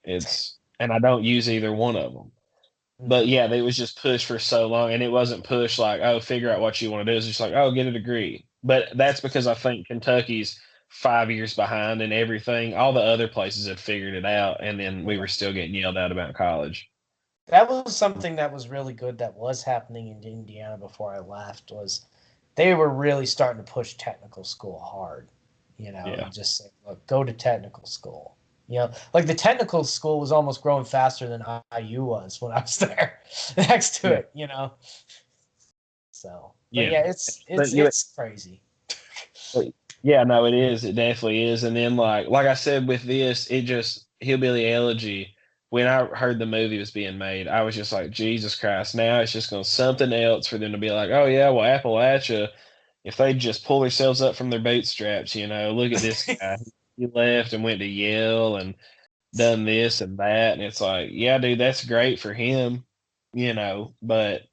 it's and I don't use either one of them. But Hmm. yeah, they was just pushed for so long, and it wasn't pushed like, oh, figure out what you want to do. It's just like, oh, get a degree. But that's because I think Kentucky's 5 years behind and everything. All the other places had figured it out, and then we were still getting yelled at about college. That was something that was really good that was happening in Indiana before I left was they were really starting to push technical school hard, Yeah, and just say, look, go to technical school. Like the technical school was almost growing faster than IU was when I was there next to yeah, it. So, but yeah. yeah, it's But it's you, it's crazy. but yeah, no, it is. It definitely is. And then like I said with this, it just hillbilly elegy. When I heard the movie was being made, I was just like, Jesus Christ! Now it's just going to something else for them to be like, oh yeah, well Appalachia, if they just pull themselves up from their bootstraps, look at this guy. He left and went to Yale and done this and that, and it's like, yeah, dude, that's great for him, but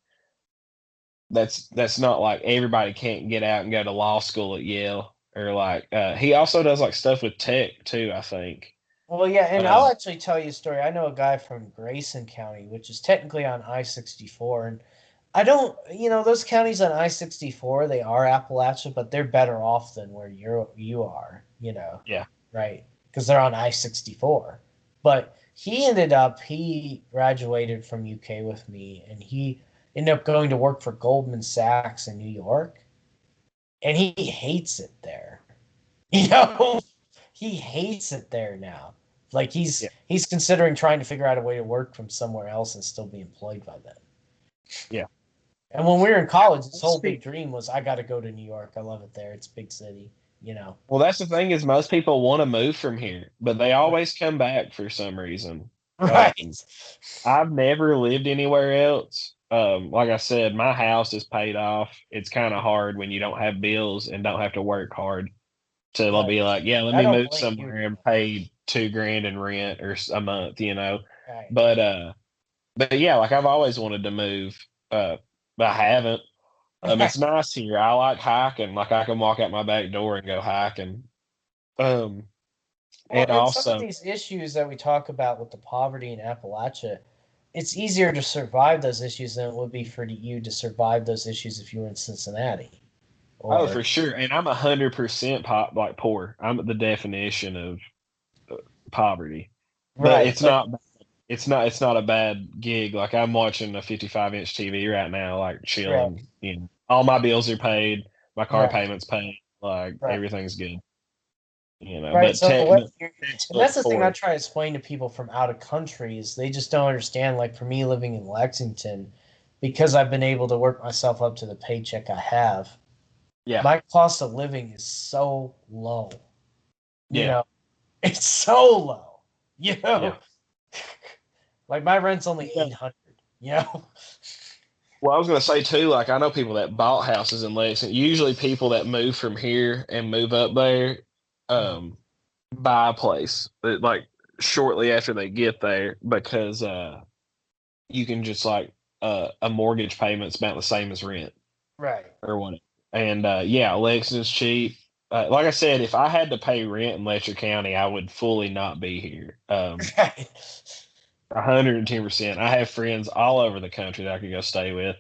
that's not like everybody can't get out and go to law school at Yale or like he also does like stuff with tech too, I think. Well, yeah, and Uh, I'll actually tell you a story. I know a guy from Grayson County, which is technically on I-64, and I don't, those counties on I-64, they are Appalachia, but they're better off than where you are, yeah. right? Because they're on I-64. But he graduated from UK with me, and he ended up going to work for Goldman Sachs in New York, and he hates it there. You know, he hates it there now. Like Yeah. he's considering trying to figure out a way to work from somewhere else and still be employed by them. Yeah. And when we were in college, his whole Most big people, dream was I got to go to New York. I love it there. It's a big city. well, that's the thing is most people want to move from here, but they always come back for some reason. Right. I've never lived anywhere else. Like I said, my house is paid off. It's kind of hard when you don't have bills and don't have to work hard to Right. be like, yeah, let I me don't move blame you. somewhere and pay 2 grand in rent or a month. Right. But but yeah, like I've always wanted to move, but I haven't. It's nice here. I like hiking. Like I can walk out my back door and go hiking. Um, Well, and and some of also, these issues that we talk about with the poverty in Appalachia, it's easier to survive those issues than it would be for you to survive those issues if you were in Cincinnati. oh, Or for sure. And I'm 100% like poor. I'm the definition of poverty, but right, but it's not a bad gig. Like I'm watching a 55-inch TV right now, like right, chilling. All my bills are paid, my car right, payments paid, like right, everything's good. right. But So the way and textbook that's the thing I poor. try to explain to people from out of country is they just don't understand. Like for me living in Lexington, because I've been able to work myself up to the paycheck I have. Yeah. My cost of living is so low. You Yeah. know, it's so low. You Yeah. know, like my rent's only Yeah. 800. You know, Well, I was going to say too, like I know people that bought houses in Lexington. Usually, people that move from here and move up there, um, buy a place like shortly after they get there because you can just like a mortgage payment's about the same as rent right? or what. And yeah, Lexington's cheap. Like I said, if I had to pay rent in Letcher County, I would fully not be here. Right. 110%. I have friends all over the country that I could go stay with.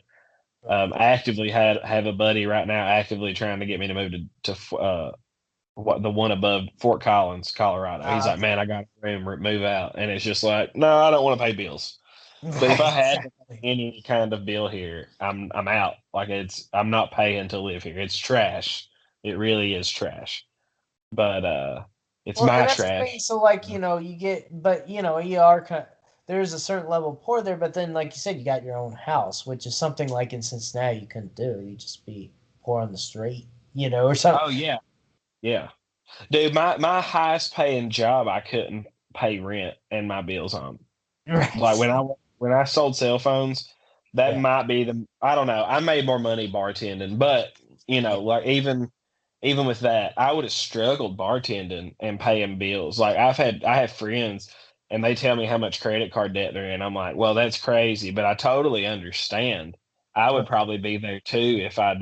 Right. I actively have a buddy right now actively trying to get me to move to what the one above Fort Collins, Colorado. He's like, man, I got to move out, and it's just like, no, I don't want to pay bills. But if I Right. had to pay Exactly. any kind of bill here, I'm out. Like I'm not paying to live here. It's trash. It really is trash. But it's Well, my and that's the thing. trash. So, like, you get, but you are kind of, there's a certain level of poor there, but then, like you said, you got your own house, which is something like in Cincinnati you couldn't do. You just be poor on the street, or something. Oh yeah, yeah, dude. My highest paying job, I couldn't pay rent and my bills on. Like Right. when I sold cell phones, that Yeah. might be the I don't know. I made more money bartending, but Yeah. like even with that, I would have struggled bartending and paying bills. Like I have friends and they tell me how much credit card debt they're in. I'm like, well, that's crazy, but I totally understand. I would Right. probably be there too if I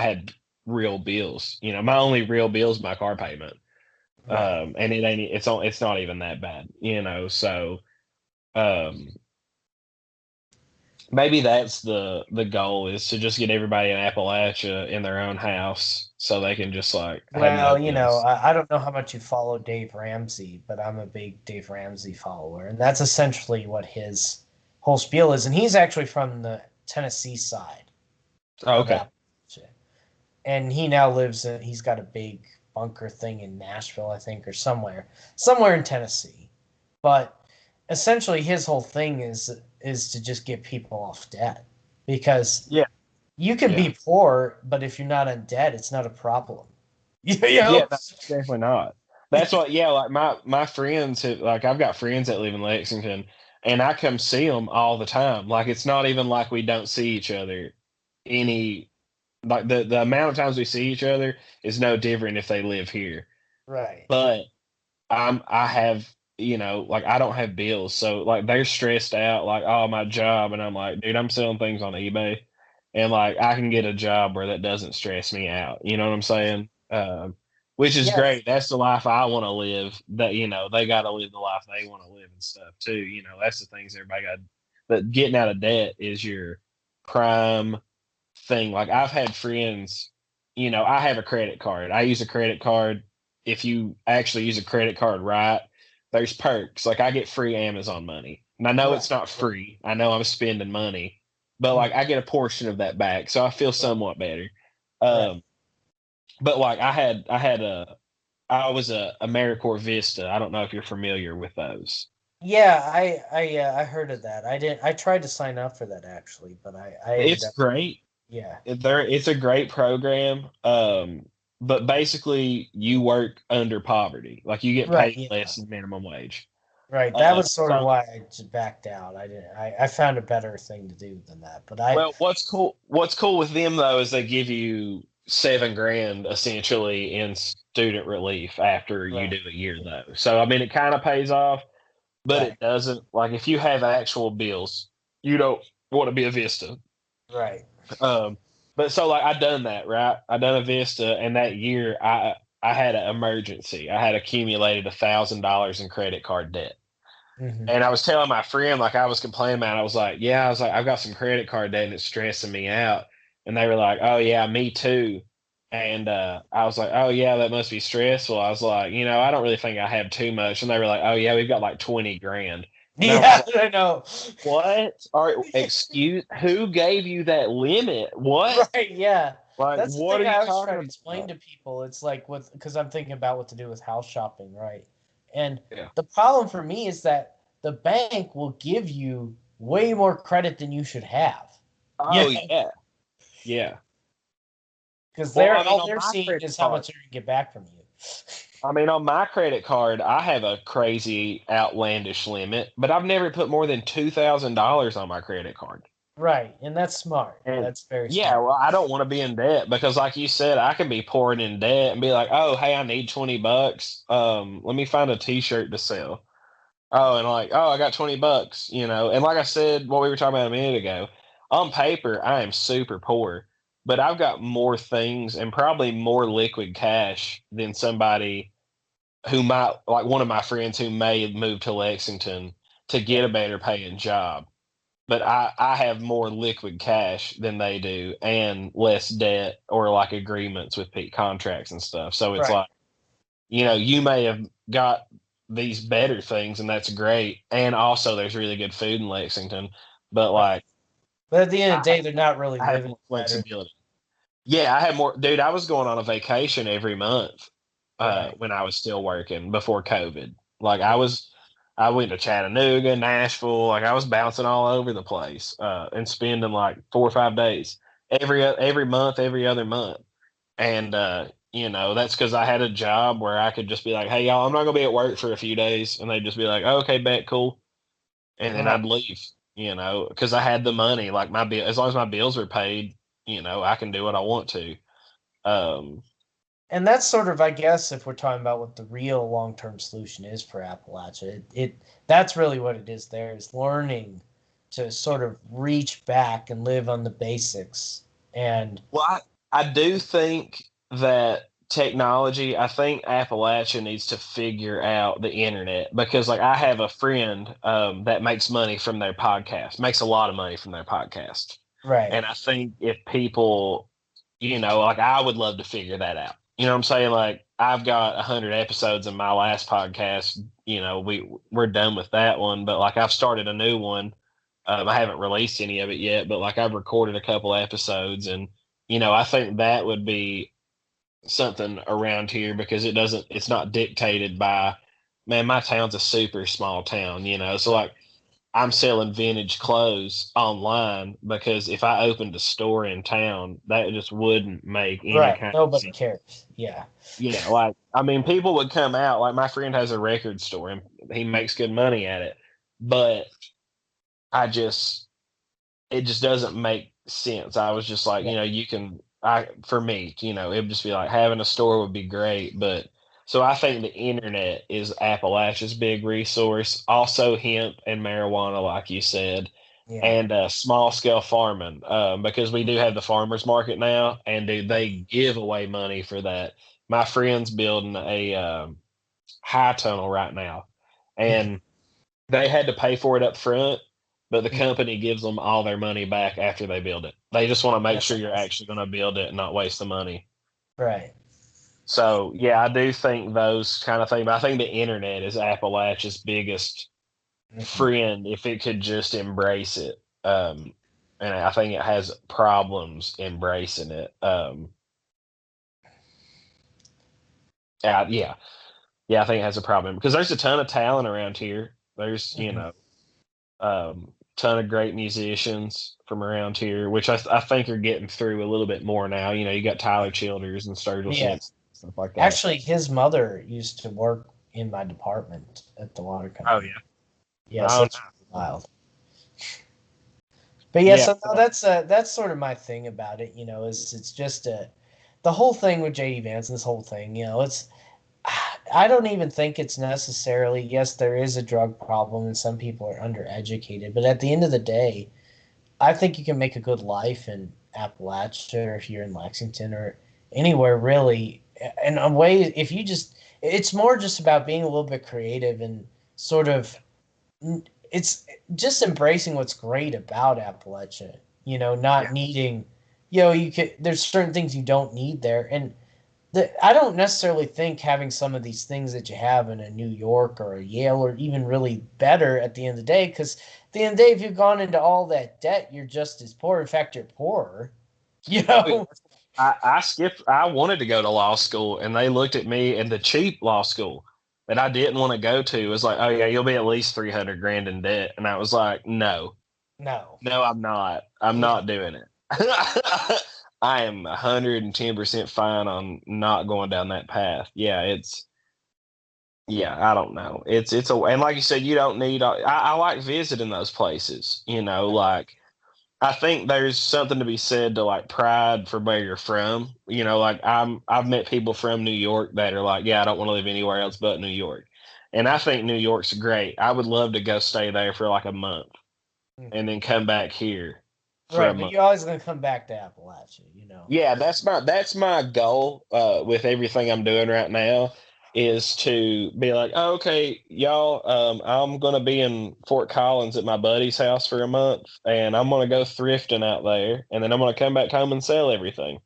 had real bills. My only real bill is my car payment. Right. And it's not even that bad. So um maybe that's the goal is to just get everybody in Appalachia in their own house so they can just like have no Well, bills. I don't know how much you follow Dave Ramsey, but I'm a big Dave Ramsey follower, and that's essentially what his whole spiel is. And he's actually from the Tennessee side Oh, of okay. Appalachia. And he now lives in he's got a big bunker thing in Nashville, I think, or somewhere in Tennessee. But essentially his whole thing is to just get people off debt because Yeah, you can yeah, be poor, but if you're not in debt, it's not a problem. you yeah. know? No, definitely not. That's what. Yeah, like my friends like I've got friends that live in Lexington, and I come see them all the time. Like it's not even like we don't see each other any. Like the amount of times we see each other is no different if they live here. Right. But I have like I don't have bills, so like they're stressed out like oh my job, and I'm like dude I'm selling things on eBay, and like I can get a job where that doesn't stress me out. You know what I'm saying? Which is Yes. great. That's the life I want to live. That they got to live the life they want to live and stuff too. That's the things everybody got. But getting out of debt is your prime thing. Like I've had friends, I have a credit card. I use a credit card. If you actually use a credit card right, there's perks. Like I get free Amazon money. And I know Right. it's not free. I know I'm spending money, but Mhm. like I get a portion of that back. So I feel somewhat better. Right. Um, but like I was a AmeriCorps Vista. I don't know if you're familiar with those. Yeah, I heard of that. I didn't. I tried to sign up for that actually, but I ended It's up. great. Yeah. It's a great program. But basically you work under poverty. Like you get Right. paid Yeah. less than minimum wage. Right. That was sort of So why I just backed out. I didn't. I found a better thing to do than that. But I. well, what's cool with them though is they give you 7 grand essentially in student relief after you Right. do a year though. So I mean it kind of pays off, but Right. it doesn't. Like if you have actual bills, you don't want to be a Vista. Right. Um, but so like I done that, right? I done a Vista, and that year I had an emergency. I had accumulated $1,000 in credit card debt, Hmm. and I was telling my friend like I was complaining about. It. I was like, yeah, I was like I've got some credit card debt and it's stressing me out. And they were like, oh yeah, me too. And I was like, oh yeah, that must be stressful. I was like, I don't really think I have too much. And they were like, oh yeah, we've got like 20 grand. And I was Yeah, like, I know. what? Or excuse who gave you that limit? What? Right. Yeah. Like, That's the what thing are I you always try to talking explain about? to people. It's like with because I'm thinking about what to do with house shopping, right? And Yeah. the problem for me is that the bank will give you way more credit than you should have. Oh Yeah. yeah. Yeah. because Well, I mean, all on they're my seeing credit is how card, much they're gonna get back from you. I mean, on my credit card, I have a crazy outlandish limit, but I've never put more than $2,000 on my credit card. Right, and that's smart. And That's very yeah, smart. well, I don't want to be in debt because, like you said, I could be pouring in debt and be like, "Oh, hey, I need $20. Let me find a T-shirt to sell." Oh, and like, oh, I got $20, you know. And like I said, what we were talking about a minute ago, on paper, I am super poor, but I've got more things and probably more liquid cash than somebody who might, like one of my friends who may have moved to Lexington to get a better paying job. But I have more liquid cash than they do and less debt or like agreements with contracts and stuff. So it's Right. like, you know, you may have got these better things and that's great. And also there's really good food in Lexington. But Right. like But at the end of I, the day, they're not really I have living more better. flexibility. Yeah, I had more dude, I was going on a vacation every month Right. when I was still working before COVID. Like Yeah. I went to Chattanooga, Nashville, like I was bouncing all over the place and spending like 4 or 5 days every month, every other month. And you know, that's because I had a job where I could just be like, "Hey, y'all, I'm not gonna be at work for a few days," and they'd just be like, oh, "Okay, bet, cool," and then Right. I'd leave. You know, because I had the money, like my bill, as long as my bills were paid, you know, I can do what I want to. Um, And that's sort of, I guess, if we're talking about what the real long-term solution is for Appalachia, it that's really what it is. There is learning to sort of reach back and live on the basics. And well, I do think that technology, I think Appalachia needs to figure out the internet because, like, I have a friend that makes money from their podcast, makes a lot of money from their podcast. right, And I think if people, you know, like, I would love to figure that out. You know what I'm saying? Like, I've got 100 episodes in my last podcast. You know, we're done with that one, but like, I've started a new one. I haven't released any of it yet, but like, I've recorded a couple episodes and you know, I think that would be something around here because it's not dictated by, man, my town's a super small town, you know. So like I'm selling vintage clothes online because if I opened a store in town, that just wouldn't make any right. kind of Nobody sense. cares. Yeah, Yeah, like I mean, people would come out. Like my friend has a record store and he makes good money at it, but I just it just doesn't make sense. I was just like, yeah, you know, you can for me, you know, it would just be like having a store would be great, but so I think the internet is Appalachia's big resource. Also hemp and marijuana, like you said, yeah. and small scale farming, because we do have the farmers market now, and do they give away money for that? My friend's building a high tunnel right now, Mhm. and they had to pay for it up front, but the Mhm. company gives them all their money back after they build it. They just want to make That's sure you're awesome. actually going to build it and not waste the money. Right. So yeah, I do think those kind of things. But I think the internet is Appalachia's biggest Hmm. friend if it could just embrace it. And I think it has problems embracing it. Yeah, yeah, I think it has a problem because there's a ton of talent around here. There's you Hmm. know ton of great musicians from around here, which I think are getting through a little bit more now. You know, you got Tyler Childers and Sturgill Yeah. Simpson, stuff like that. Actually, his mother used to work in my department at the water Oh company. yeah. Yes, Oh that's wild. But yeah, yeah. so no, that's sort of my thing about it. Is it's just the whole thing with JD Vance and this whole thing. It's I don't even think it's necessarily. Yes, there is a drug problem and some people are undereducated, but at the end of the day, I think you can make a good life in Appalachia or if you're in Lexington or anywhere really. In a way, if you just, it's more just about being a little bit creative and sort of it's just embracing what's great about Appalachia. Yeah. Not needing, you could. There's certain things you don't need there, and I don't necessarily think having some of these things that you have in a New York or a Yale are even really better at the end of the day. Because at the end of the day, if you've gone into all that debt, you're just as poor. In fact, you're poorer. You Oh yeah. know? I skipped. I wanted to go to law school, and they looked at me and the cheap law school that I didn't want to go to was like, "Oh yeah, you'll be at least 300 grand in debt," and I was like, "No, No. no, I'm not. I'm Yeah. not doing it." I am 110% fine on not going down that path. Yeah, I don't know. And like you said, you don't need. I like visiting those places. Like I think there's something to be said to like pride for where you're from. Like I've met people from New York that are like, yeah, I don't want to live anywhere else but New York, and I think New York's great. I would love to go stay there for like a month and Mhm. then come back here for a Right, but month. you're always gonna come back to Appalachia, you know. Yeah, that's my goal with everything I'm doing right now is to be like, oh, okay, y'all, I'm gonna be in Fort Collins at my buddy's house for a month, and I'm gonna go thrifting out there, and then I'm gonna come back home and sell everything,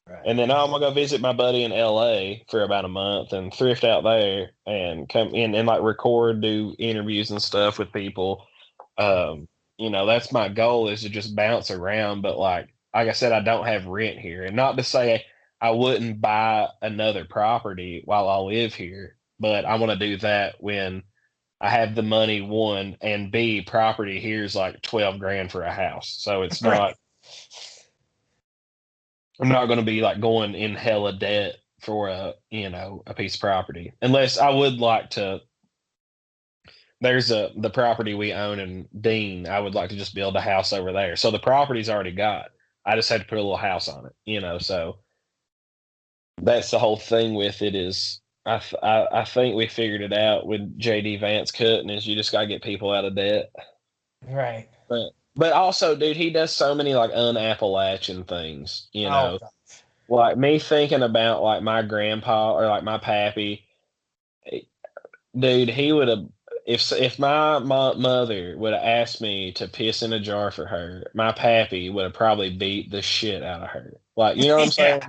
Right. and then I'm gonna go visit my buddy in LA for about a month and thrift out there, and come in and like record, do interviews and stuff with people. Um, that's my goal is to just bounce around. But like I said, I don't have rent here. And not to say I wouldn't buy another property while I live here, but I want to do that when I have the money, one, and B, property here is like 12 grand for a house. So it's Right. not, I'm not going to be like going in hella debt for a piece of property. Unless I would like to there's the property we own in Dean. I would like to just build a house over there. So the property's already got. I just had to put a little house on it. So that's the whole thing with it is I think we figured it out with JD Vance cutting is you just got to get people out of debt. Right. But also, dude, he does so many like un-Appalachian things. Oh God. Like me thinking about like my grandpa or like my pappy. Dude, he would have if my mother would have asked me to piss in a jar for her, my pappy would have probably beat the shit out of her. Like, you know what I'm Yeah. saying?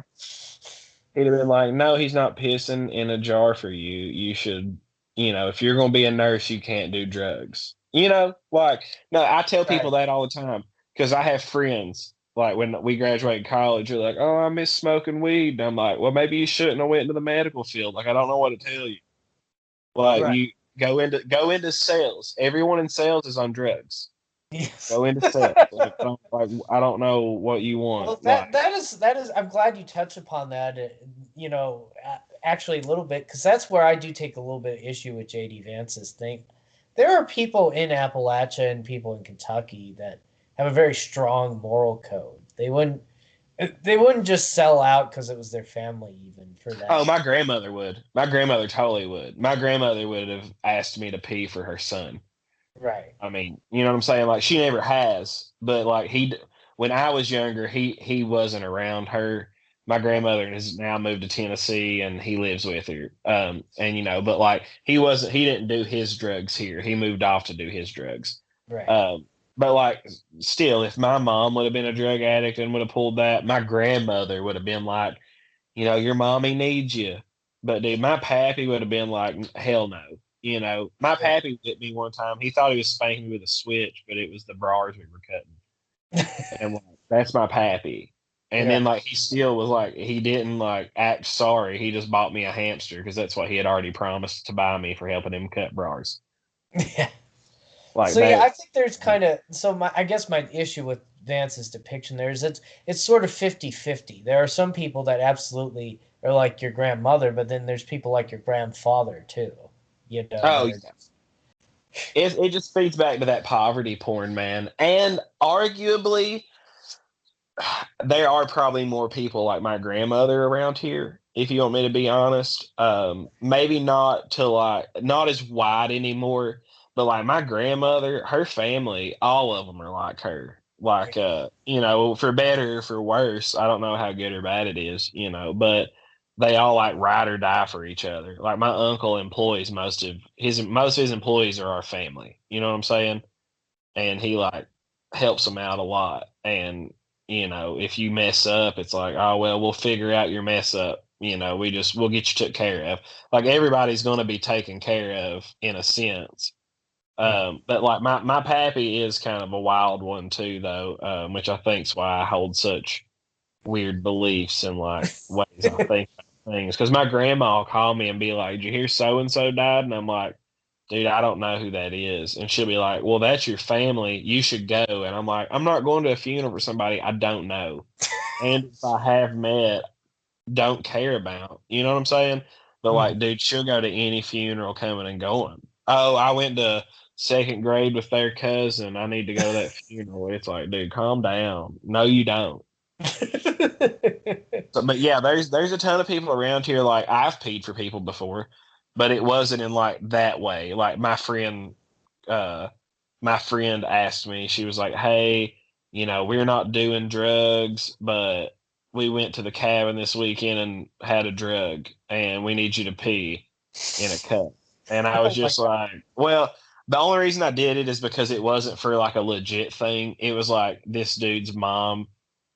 He'd have been like, "No, he's not pissing in a jar for you. You should, if you're going to be a nurse, you can't do drugs." Like no, I tell people Right. that all the time because I have friends like when we graduate college, you're like, "Oh, I miss smoking weed." And I'm like, "Well, maybe you shouldn't have went into the medical field." Like, I don't know what to tell you. Like Right. you go into sales. Everyone in sales is on drugs. Yes. Go into sales. I don't know what you Well, want. that is. I'm glad you touched upon that. Actually, a little bit because that's where I do take a little bit of issue with JD Vance's thing. There are people in Appalachia and people in Kentucky that have a very strong moral code. They wouldn't just sell out because it was their family, even for Oh, that. my grandmother would. My grandmother totally would. My grandmother would have asked me to pee for her son. Right. I mean, you know what I'm saying? Like she never has, but like when I was younger, he wasn't around her. My grandmother has now moved to Tennessee and he lives with her. And but like he didn't do his drugs here. He moved off to do his drugs. Right. Um, but like still, if my mom would have been a drug addict and would have pulled that, my grandmother would have been like, your mommy needs you. But dude, my pappy would have been like, hell no. My Right. pappy hit me one time. He thought he was spanking me with a switch, but it was the bras we were cutting. And like, that's my pappy. And Yeah. then like he still was like he didn't like act sorry. He just bought me a hamster because that's what he had already promised to buy me for helping him cut bras. Yeah. Like So yeah, that. I think there's kind of I guess my issue with Vance's depiction there is it's sort of 50-50. There are some people that absolutely are like your grandmother, but then there's people like your grandfather too. Oh, That are yeah. It just feeds back to that poverty porn, man. And arguably there are probably more people like my grandmother around here, if you want me to be honest. Maybe not as wide anymore, but like my grandmother, her family, all of them are like her. Like for better or for worse, I don't know how good or bad it is, but they all like ride or die for each other. Like my uncle employs most of his employees are our family. You know what I'm saying? And he like helps them out a lot. And if you mess up, it's like, oh well, we'll figure out your mess up. We'll get you took care of. Like everybody's going to be taken care of in a sense. right. But like my pappy is kind of a wild one too, though, which I think's why I hold such weird beliefs and like ways I think about things. Because my grandma will call me and be like, "Did you hear so and so died?" And I'm like, dude, I don't know who that is. And she'll be like, well, that's your family. You should go. And I'm like, I'm not going to a funeral for somebody I don't know. and if I have met, don't care about. You know what I'm saying? But Mhm. like, dude, she'll go to any funeral coming and going. Oh, I went to second grade with their cousin. I need to go to that funeral. It's like, dude, calm down. No, you don't. So, but yeah, there's a ton of people around here. Like I've peed for people before, but it wasn't in like that way. Like uh, my friend asked me. She was like, "Hey, we're not doing drugs, but we went to the cabin this weekend and had a drug, and we need you to pee in a cup." And I was Oh my just like, "Well." The only reason I did it is because it wasn't for like a legit thing. It was like this dude's mom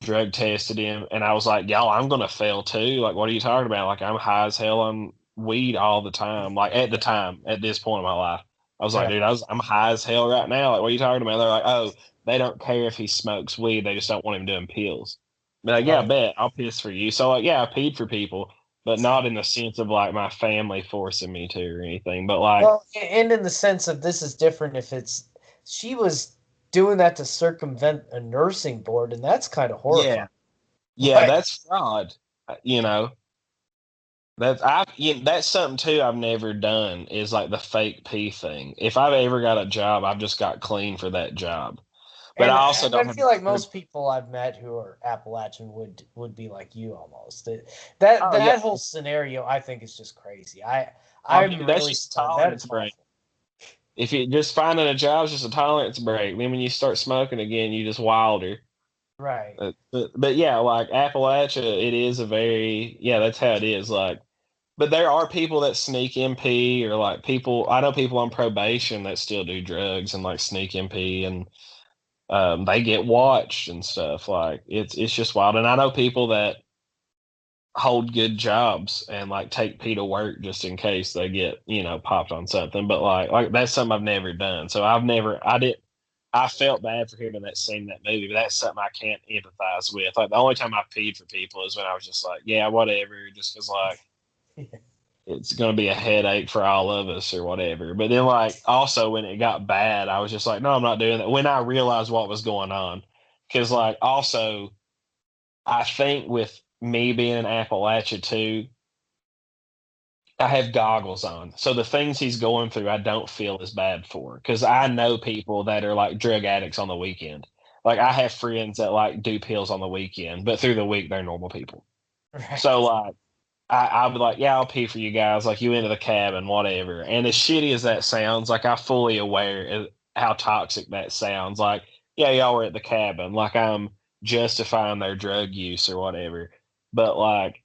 drug tested him, and I was like, "Y'all, I'm gonna fail too. Like, what are you talking about? Like, I'm high as hell on weed all the time. Like, at the time, at this point in my life, I was like, God. dude, I'm high as hell right now. Like, what are you talking about?" They're like, "Oh, they don't care if he smokes weed. They just don't want him doing pills." But like, yeah, I Oh, bet I'll piss for you. So like, yeah, I peed for people, but not in the sense of like my family forcing me to or anything. But like, well, and in the sense of this is different if it's she was doing that to circumvent a nursing board, and that's kind of yeah, horrifying. yeah, Like, that's fraud. You know, that's something too I've never done is like the fake pee thing. If I've ever got a job, I've just got clean for that job. But I also and I don't have feel a like ton of. most people I've met who are Appalachian would be like you almost. That Oh yeah, that whole scenario I think is just crazy. oh I'm dude, that's really just a stunned. That tolerance is break. awful. If you just finding a job is just a tolerance break, then when you start smoking again, you just wilder. Right. But yeah, like Appalachia, it is a very yeah, that's how it is. Like, but there are people that sneak MP or like people. I know people on probation that still do drugs and like sneak MP and they get watched and stuff. Like it's just wild. And I know people that hold good jobs and like take P to work just in case they get popped on something. But like that's something I've never done. So I did. I felt bad for him in that scene, that movie, but that's something I can't empathize with. Like the only time I peed for people is when I was just like, yeah, whatever, just because like it's going to be a headache for all of us or whatever. But then like also when it got bad, I was just like, no, I'm not doing that. When I realized what was going on, because like also I think with me being in Appalachia too, I have goggles on. So the things he's going through, I don't feel as bad for because I know people that are like drug addicts on the weekend. Like I have friends that like do pills on the weekend, but through the week they're normal people. So Right. like I'll be like, yeah, I'll pee for you guys. Like you into the cabin, whatever. And as shitty as that sounds, like I'm fully aware of how toxic that sounds. Like, yeah, y'all were at the cabin. Like I'm justifying their drug use or whatever. But like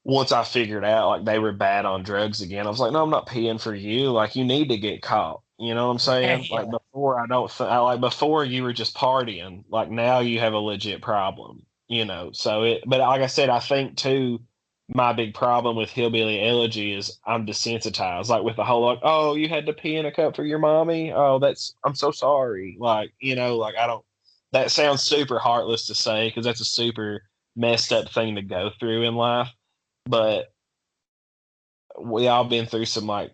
once I figured out like they were bad on drugs again, I was like, no, I'm not peeing for you. Like you need to get caught. You know what I'm saying? Like Yeah. before, I like before you were just partying. Like now you have a legit problem. So but like I said, I think too, my big problem with hillbilly elegy is I'm desensitized. Like with the whole like, oh, you had to pee in a cup for your mommy. Oh, I'm so sorry. Like like I don't. That sounds super heartless to say because that's a super messed up thing to go through in life, but we all been through some like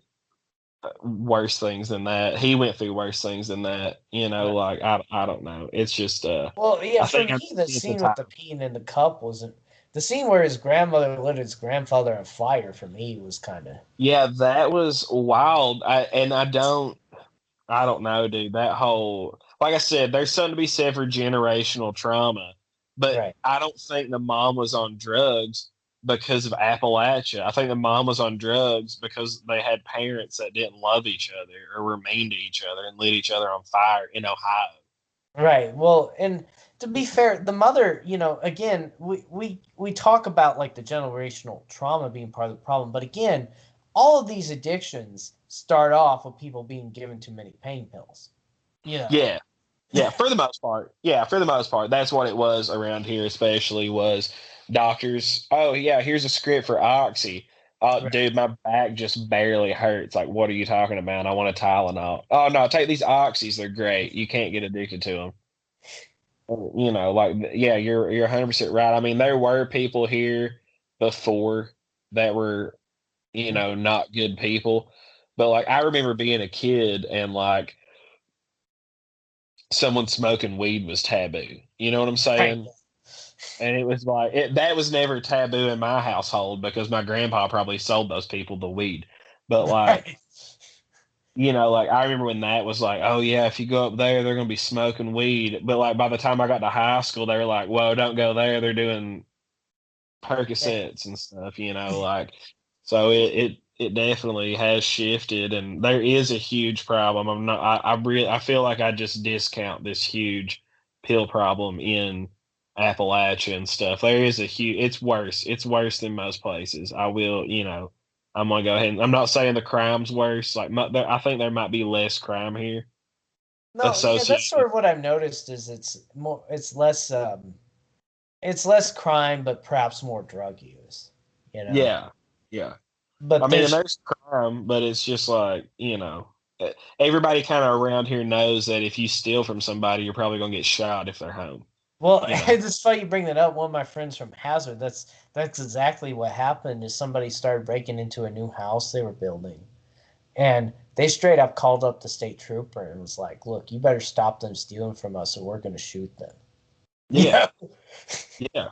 worse things than that. He went through worse things than that. Right. Like I don't know. It's just Well, yeah, I for think I'm me, the scene with desensitized. the peeing in the cup wasn't the scene where his grandmother lit his grandfather on fire. For me, was kind of Yeah, that was wild. I don't know, dude. That whole like I said, there's something to be said for generational trauma, but right. I don't think the mom was on drugs because of Appalachia. I think the mom was on drugs because they had parents that didn't love each other or were mean to each other and lit each other on fire in Ohio. Right. Well, and to be fair, the mother, again, we talk about like the generational trauma being part of the problem, but again, all of these addictions start off with people being given too many pain pills. You know. Yeah, yeah, for the most part. Yeah, for the most part. That's what it was around here, especially was doctors. Oh, yeah, here's a script for Oxy. Oh, Right. dude, my back just barely hurts. Like, what are you talking about? I want a Tylenol. Oh, no, take these Oxys. They're great. You can't get addicted to them. Like, yeah, you're 100% right. I mean, there were people here before that were, not good people. But, like, I remember being a kid and, like, someone smoking weed was taboo. You know what I'm Right. saying? And it was like that was never taboo in my household because my grandpa probably sold those people the weed. But like, Right. like I remember when that was like, oh yeah, if you go up there, they're gonna be smoking weed. But like by the time I got to high school, they were like, whoa, don't go there. They're doing Yeah. Percocets and stuff, like so it definitely has shifted and there is a huge problem. I feel like I just discount this huge pill problem in Appalachia and stuff. There is a huge it's worse. It's worse than most places. I will, I'm gonna go ahead and I'm not saying the crime's worse. Like I think there might be less crime here No, yeah, that's associated. sort of what I've noticed is it's less crime, but perhaps more drug use, you know. Yeah. Yeah. I But mean, and there's there's crime, but it's just like, everybody kind of around here knows that if you steal from somebody, you're probably going to get shot if they're home, well, you know? it's funny you bring that up. One of my friends from Hazard, that's exactly what happened. Is somebody started breaking into a new house they were building, and they straight up called up the state trooper and was like, "Look, you better stop them stealing from us, or we're going to shoot them." Yeah. Yeah. Yeah.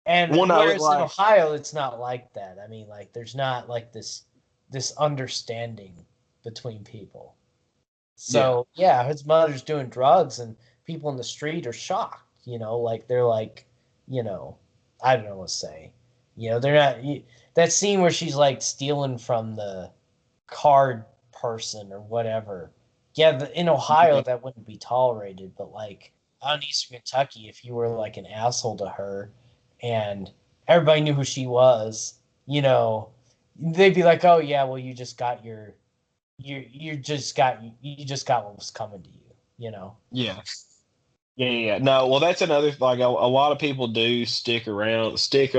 And Well, no, whereas in Ohio, it's not like that. I mean, like there's not like this understanding between people. yeah. So yeah, his mother's doing drugs, and people in the street are shocked. Like they're like, you know, I don't know what to say. They're not that scene where she's like stealing from the card person or whatever. Yeah, in Ohio Yeah. that wouldn't be tolerated, but like out in Eastern Kentucky, if you were like an asshole to her, and everybody knew who she was, they'd be like, "Oh yeah, well you just got what was coming to you," you know. Yeah. Yeah. Yeah. No, well, that's another, like, a lot of people do stick around, stick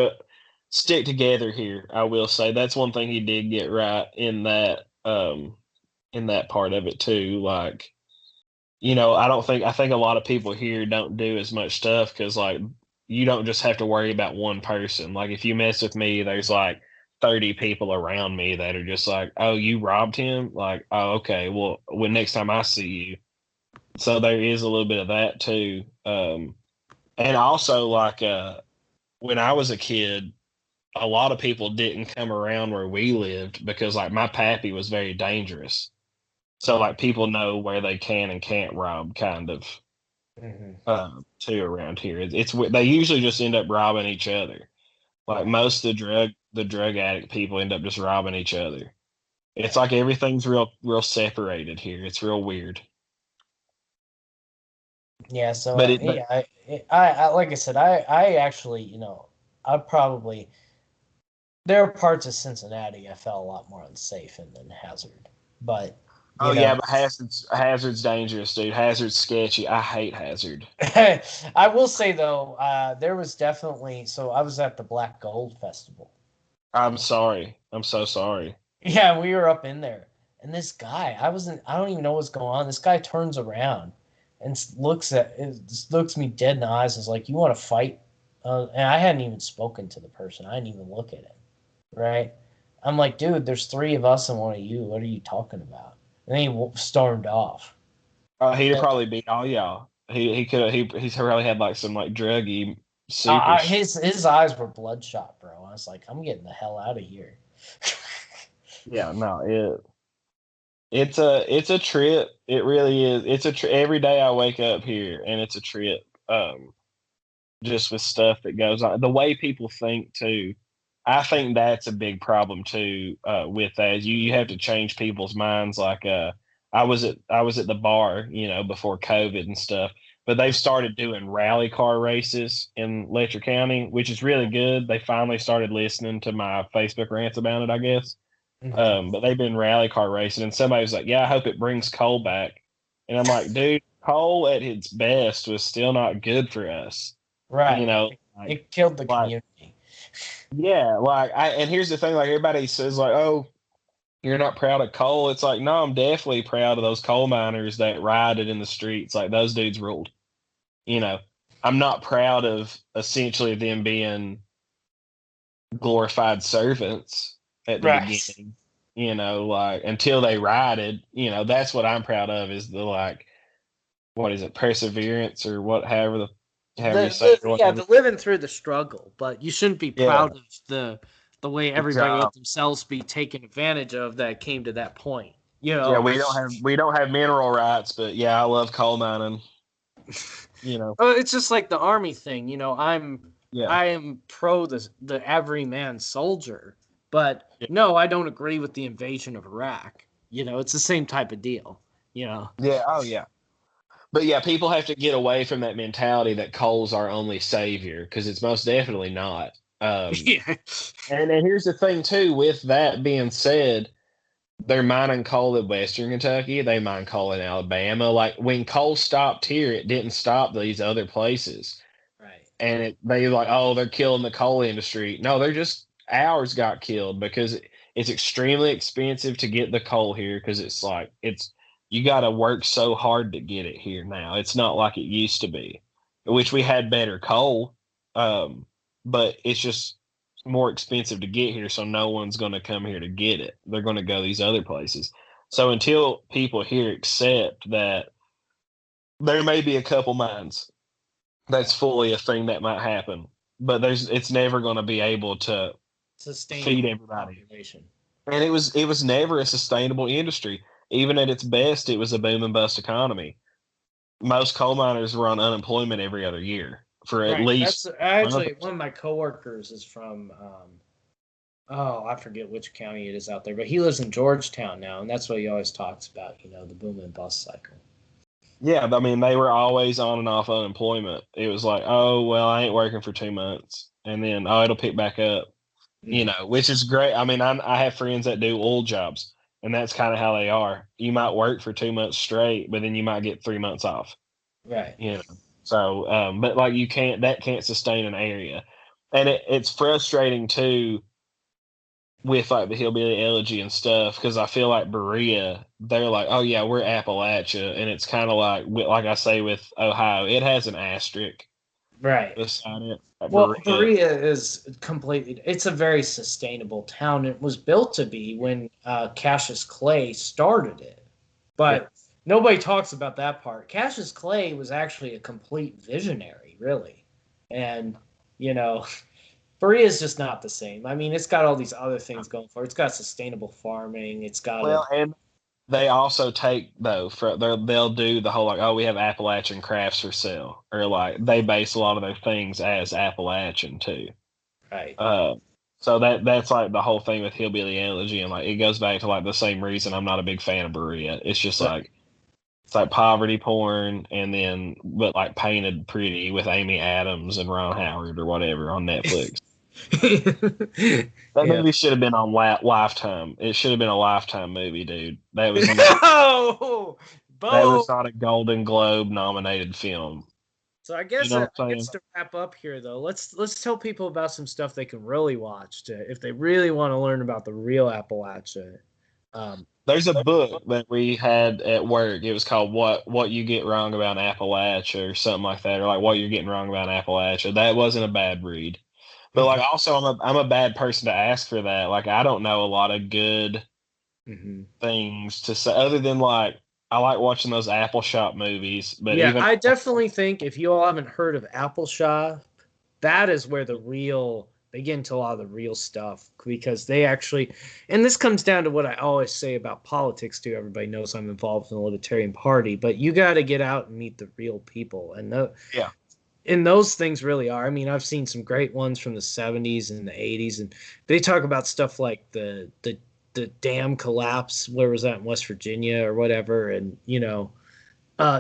together here. I will say that's one thing he did get right in that part of it too. Like, I think a lot of people here don't do as much stuff because, like, you don't just have to worry about one person. Like, if you mess with me, there's like 30 people around me that are just like, oh, you robbed him? Like, oh, okay. Well, when next time I see you. So there is a little bit of that too. And also, like, when I was a kid, a lot of people didn't come around where we lived because, like, my pappy was very dangerous. So, like, people know where they can and can't rob, kind of. Hmm. Too around here. They usually just end up robbing each other. Like Right. most of the drug addict people end up just robbing each other. It's Yeah. like everything's real separated here. It's real weird. Yeah. So But it but yeah, I like I said, I actually, I probably there are parts of Cincinnati I felt a lot more unsafe in than Hazard, but oh you yeah, know, but Hazard's dangerous, dude. Hazard's sketchy. I hate Hazard. I will say though, there was definitely so I was at the Black Gold Festival. I'm sorry. I'm so sorry. Yeah, we were up in there, and this guy, I don't even know what's going on. This guy turns around and just looks me dead in the eyes, and is like, "You want to fight?" And I hadn't even spoken to the person. I didn't even look at him. Right? I'm like, "Dude, there's three of us and one of you. What are you talking about?" And then he stormed off. He'd And, probably beat all y'all. He could he's probably had like some like druggy super. his eyes were bloodshot, bro. I was like, "I'm getting the hell out of here." Yeah, no, it's a trip. It really is. It's a trip. Every day I wake up here and it's a trip. Just with stuff that goes on, the way people think too. I think that's a big problem too. With that, you have to change people's minds. Like, I was at the bar, before COVID and stuff. But they've started doing rally car races in Letcher County, which is really good. They finally started listening to my Facebook rants about it, I guess. Mhm. But they've been rally car racing, and somebody was like, "Yeah, I hope it brings coal back." And I'm like, "Dude, coal at its best was still not good for us." You Right. know, like, It killed the like community. yeah, like and here's the thing, like everybody says, like, "Oh, you're not proud of coal." It's like, no, I'm definitely proud of those coal miners that rioted in the streets. Like those dudes ruled. You know, I'm not proud of essentially them being glorified servants at the Right. beginning. Like until they rioted. That's what I'm proud of is the, like, what is it, perseverance or what, however however you say it, or whatever. the living through the struggle, but you shouldn't be Yeah, proud of the way good everybody job. let themselves be taken advantage of that came to that point. Yeah, we don't have mineral rights, but yeah, I love coal mining. You know. It's just like the army thing. Yeah. I am pro the everyman soldier, but Yeah. no, I don't agree with the invasion of Iraq. It's the same type of deal. Yeah. Oh yeah. But yeah, people have to get away from that mentality that coal's our only savior because it's most definitely not. Yeah. And here's the thing too. With that being said, they're mining coal in Western Kentucky. They mine coal in Alabama. Like when coal stopped here, it didn't stop these other places. Right. And they like, oh, they're killing the coal industry. No, they're just ours got killed because it's extremely expensive to get the coal here because it's you got to work so hard to get it here now. It's not like it used to be, which we had better coal, but it's just more expensive to get here. So no one's going to come here to get it. They're going to go these other places. So until people here accept that there may be a couple mines that's fully a thing that might happen, but it's never going to be able to feed Sustainable everybody. population. And it was never a sustainable industry. Even at its best, it was a boom and bust economy. Most coal miners were on unemployment every other year for at Right. least That's actually months. one of my coworkers is from oh, I forget which county it is out there, but he lives in Georgetown now, and that's what he always talks about, the boom and bust cycle. Yeah, I mean they were always on and off unemployment. It was like, oh well, I ain't working for 2 months, and then oh it'll pick back up. Mm-hmm. Which is great. I mean, I have friends that do oil jobs, and that's kind of how they are. You might work for 2 months straight, but then you might get 3 months off. Right. You know, so but like that can't sustain an area, and it's frustrating too with like the hillbilly elegy and stuff because I feel like Berea, they're like, oh yeah, we're Appalachia, and it's kind of like I say with Ohio, it has an asterisk Right. beside it. Well, Berea, Berea is it's a very sustainable town. It was built to be when Cassius Clay started it. yeah, But nobody talks about that part. Cassius Clay was actually a complete visionary, really. And, you know, Berea is just not the same. I mean, it's got all these other things going for it. It's got sustainable farming. It's got a well, and they also take though for they'll do the whole like, oh, we have Appalachian crafts for sale, or like they base a lot of their things as Appalachian too. right. Uh, so that's like the whole thing with hillbilly elegy, and like it goes back to like the same reason I'm not a big fan of Berea. It's just Right. like it's like poverty porn, and then but like painted pretty with Amy Adams and Ron Howard or whatever on Netflix. That Yeah. movie should have been on Lifetime. It should have been a Lifetime movie, dude. No! That Bo! was not a Golden Globe nominated film. So I You guess know what I I'm guess saying? to wrap up here though, let's tell people about some stuff they can really watch if they really want to learn about the real Appalachia. Um, There's a book that we had at work. It was called "What You Get Wrong About Appalachia" or something like that, or like "What You're Getting Wrong About Appalachia." That wasn't a bad read, but like okay. also I'm a bad person to ask for that. Like I don't know a lot of good Hmm. things to say other than like I like watching those Apple Shop movies, but Yeah, even I definitely think if you all haven't heard of Apple Shop, that is where they get into a lot of the real stuff because they actually, and this comes down to what I always say about politics too. Everybody knows I'm involved in the Libertarian Party, but you got to get out and meet the real people, yeah, and those things really are. I mean, I've seen some great ones from the '70s and the '80s, and they talk about stuff like the dam collapse. Where was that in West Virginia or whatever? And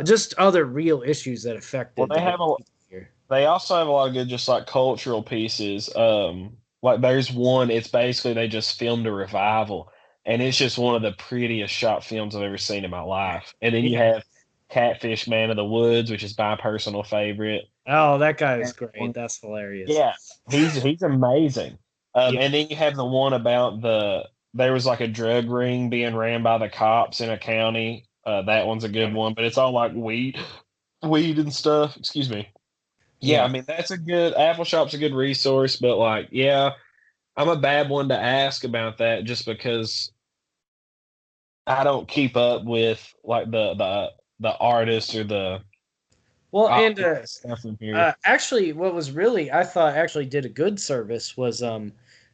just other real issues that well affected the people here. they also have a lot of good just like cultural pieces. Like there's one, it's basically they just filmed a revival, and it's just one of the prettiest shot films I've ever seen in my life. And then you Yeah. have Catfish Man of the Woods, which is my personal favorite. Oh, that guy is And great. That's hilarious. yeah, he's amazing. Yeah. And then you have the one about there was like a drug ring being ran by the cops in a county. That one's a good one, but it's all like weed and stuff. Excuse me. Yeah, I Yeah. mean that's a good Apple Shop's a good resource, but like, yeah, I'm a bad one to ask about that just because I don't keep up with like the artists or the Well, All and the stuff in here. actually, what was really I thought actually did a good service was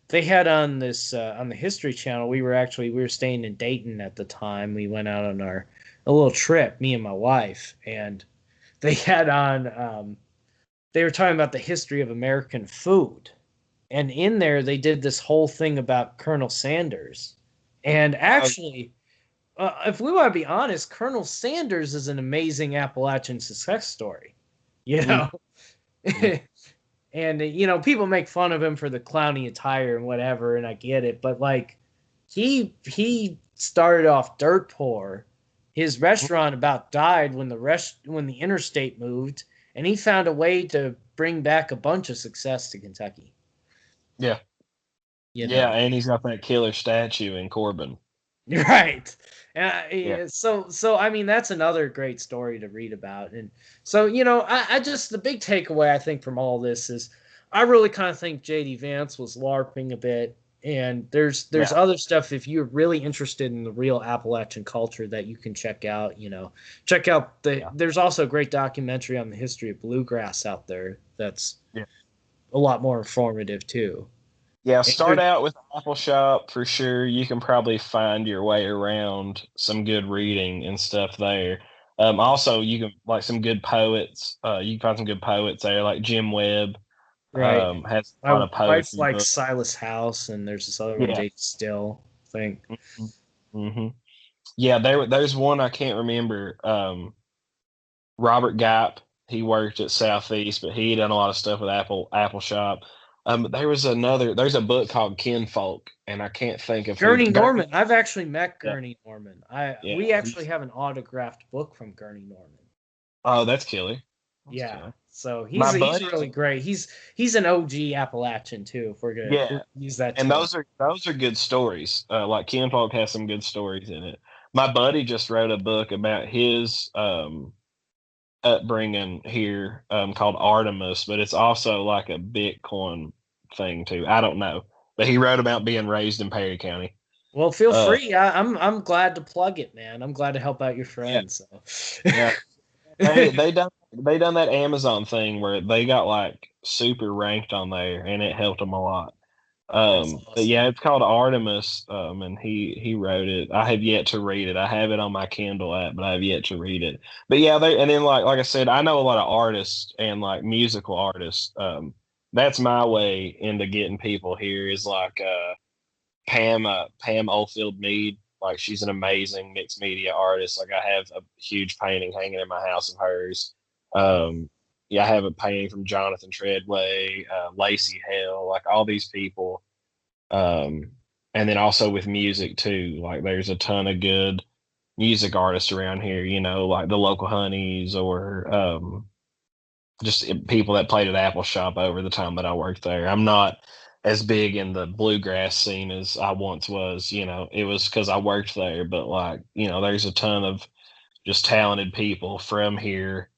they had on the History Channel. We were staying in Dayton at the time. We went out on our a little trip, me and my wife, and they had on they were talking about the history of American food, and in there they did this whole thing about Colonel Sanders, and actually. If we want to be honest, Colonel Sanders is an amazing Appalachian success story. You Mm, know, and people make fun of him for the clowny attire and whatever, and I get it, but like he started off dirt poor. His restaurant about died when the interstate moved, and he found a way to bring back a bunch of success to Kentucky. yeah, You yeah, know, and he's got that killer statue in Corbin. you're right. Yeah, Yeah, so I mean that's another great story to read about, and so I just the big takeaway I think from all this is I really kind of think JD Vance was LARPing a bit, and there's yeah, other stuff if you're really interested in the real Appalachian culture that you can check out. Check out yeah, there's also a great documentary on the history of bluegrass out there that's yeah. a lot more informative too. Yeah, And start out with Apple Shop for sure. You can probably find your way around some good reading and stuff there. Also, you can like some good poets. You can find some good poets there, like Jim Webb. right. Has a lot My of wife poetry likes books. Silas House, and there's this other one, Yeah. Jake Still, I think. Hmm. Yeah, there's one I can't remember. Robert Gipe. He worked at Southeast, but he done a lot of stuff with Apple Shop. There's a book called Kinfolk, and I can't think of who. Gurney Norman. I've actually met Yeah, Gurney Norman. yeah. We actually have an autographed book from Gurney Norman. Oh, that's killer. That's Yeah. killer. So My he's buddy, really great. He's an OG Appalachian too, if we're yeah, gonna use that and term. those are good stories. Like Kinfolk has some good stories in it. My buddy just wrote a book about his upbringing here, called Artemis, but it's also like a Bitcoin thing too. I don't know, but he wrote about being raised in Perry County. Well, feel Uh, free. I'm glad to plug it, man. I'm glad to help out your yeah, friends. So. yeah. They done that Amazon thing where they got like super ranked on there, and it helped them a lot. That's But yeah, awesome. it's called Artemis, and he wrote it. I have yet to read it. I have it on my Kindle app, but I have yet to read it. But yeah, and then like I said, I know a lot of artists and like musical artists. That's my way into getting people here is like Pam Oldfield Mead. Like she's an amazing mixed media artist. Like I have a huge painting hanging in my house of hers. Um, yeah, I have a painting from Jonathan Treadway, Lacey Hale, like all these people. Um, and then also with music too. Like there's a ton of good music artists around here. Like the local Honeys or just people that played at Apple Shop over the time that I worked there. I'm not as big in the bluegrass scene as I once was. It was because I worked there, but like, there's a ton of just talented people from here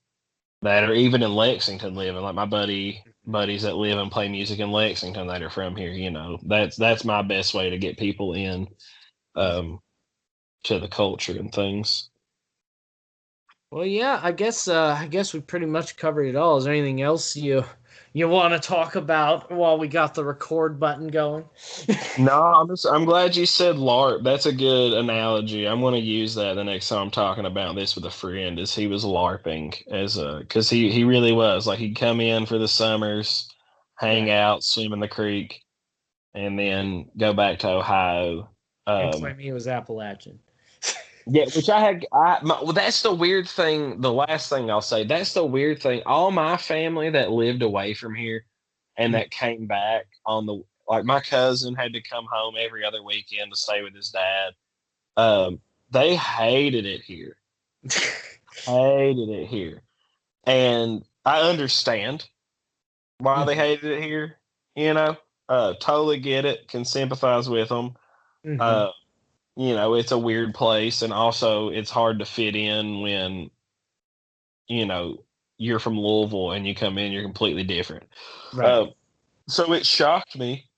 that are even in Lexington living. Like my buddies that live and play music in Lexington that are from here. That's my best way to get people in, um, to the culture and things. Well, yeah, I guess we pretty much covered it all. Is there anything else you want to talk about while we got the record button going? No, I'm glad you said LARP. That's a good analogy. I'm going to use that the next time I'm talking about this with a friend. Is he was LARPing because he really was like he'd come in for the summers, hang Right. out, swim in the creek, and then go back to Ohio. And Um, claim he was Appalachian. yeah, which well, that's the weird thing. The last thing I'll say, that's the weird thing. All my family that lived away from here and that came back like my cousin had to come home every other weekend to stay with his dad. They hated it here. Hated it here. And I understand why they Mhm. hated it here, totally get it, can sympathize with them. Mhm. Uh, it's a weird place, and also it's hard to fit in when, you know, you're from Louisville and you come in, you're completely different. Right. Uh, so it shocked me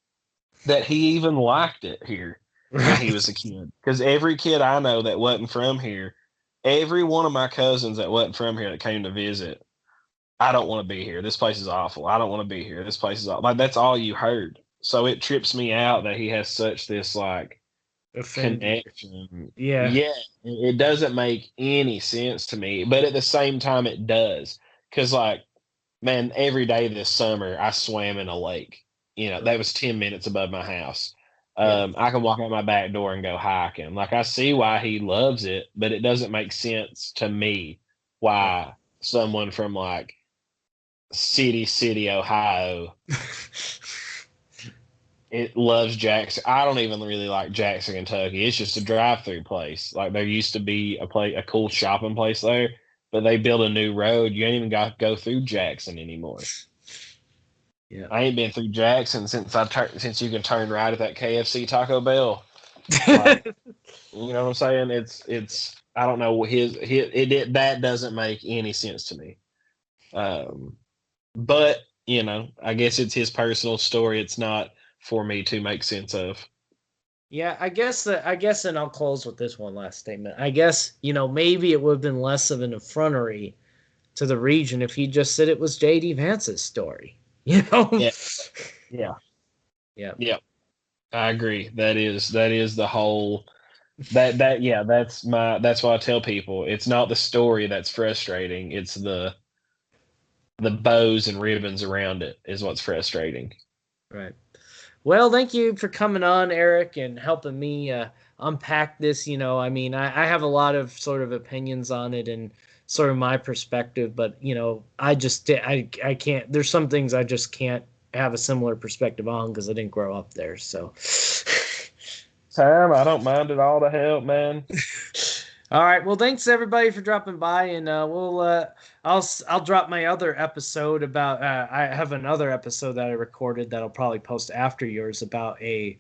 that he even liked it here when he was a Right. kid. Because every kid I know that wasn't from here, every one of my cousins that wasn't from here that came to visit I don't want to be here. This place is awful. I don't want to be here. This place is awful. Like that's all you heard. So it trips me out that he has such this like Offended. connection. Yeah. Yeah, it doesn't make any sense to me, but at the same time, it does. Because, like, man, every day this summer, I swam in a lake. You know, that was 10 minutes above my house. Yeah. I can walk out my back door and go hiking. Like, I see why he loves it, but it doesn't make sense to me why someone from, like, City, Ohio it loves Jackson. I don't even really like Jackson, Kentucky. It's just a drive-through place. Like there used to be a cool shopping place there, but they built a new road. You ain't even got to go through Jackson anymore. Yeah. I ain't been through Jackson since you can turn right at that KFC Taco Bell. Like, you know what I'm saying? It's I don't know that doesn't make any sense to me. But you know, I guess it's his personal story. It's not for me to make sense of. Yeah, I guess, and I'll close with this one last statement. I guess, maybe it would have been less of an effrontery to the region if he just said it was JD Vance's story. Yeah. Yeah. Yeah. Yeah. I agree. That is the whole that yeah, that's why I tell people it's not the story that's frustrating, it's the bows and ribbons around it is what's frustrating. Right. Well, thank you for coming on, Eric, and helping me unpack this. I mean, I have a lot of sort of opinions on it and sort of my perspective, but I can't. There's some things I just can't have a similar perspective on because I didn't grow up there. So, Time, I don't mind at all to help, man. all right. Well, thanks everybody for dropping by, and I'll drop my other episode about. I have another episode that I recorded that I'll probably post after yours about a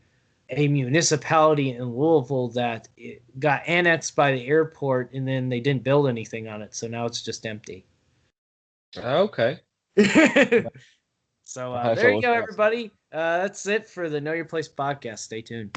municipality in Louisville that it got annexed by the airport, and then they didn't build anything on it, so now it's just empty. Okay. So I'll have to there you look go, out. everybody. That's it for the Know Your Place podcast. Stay tuned.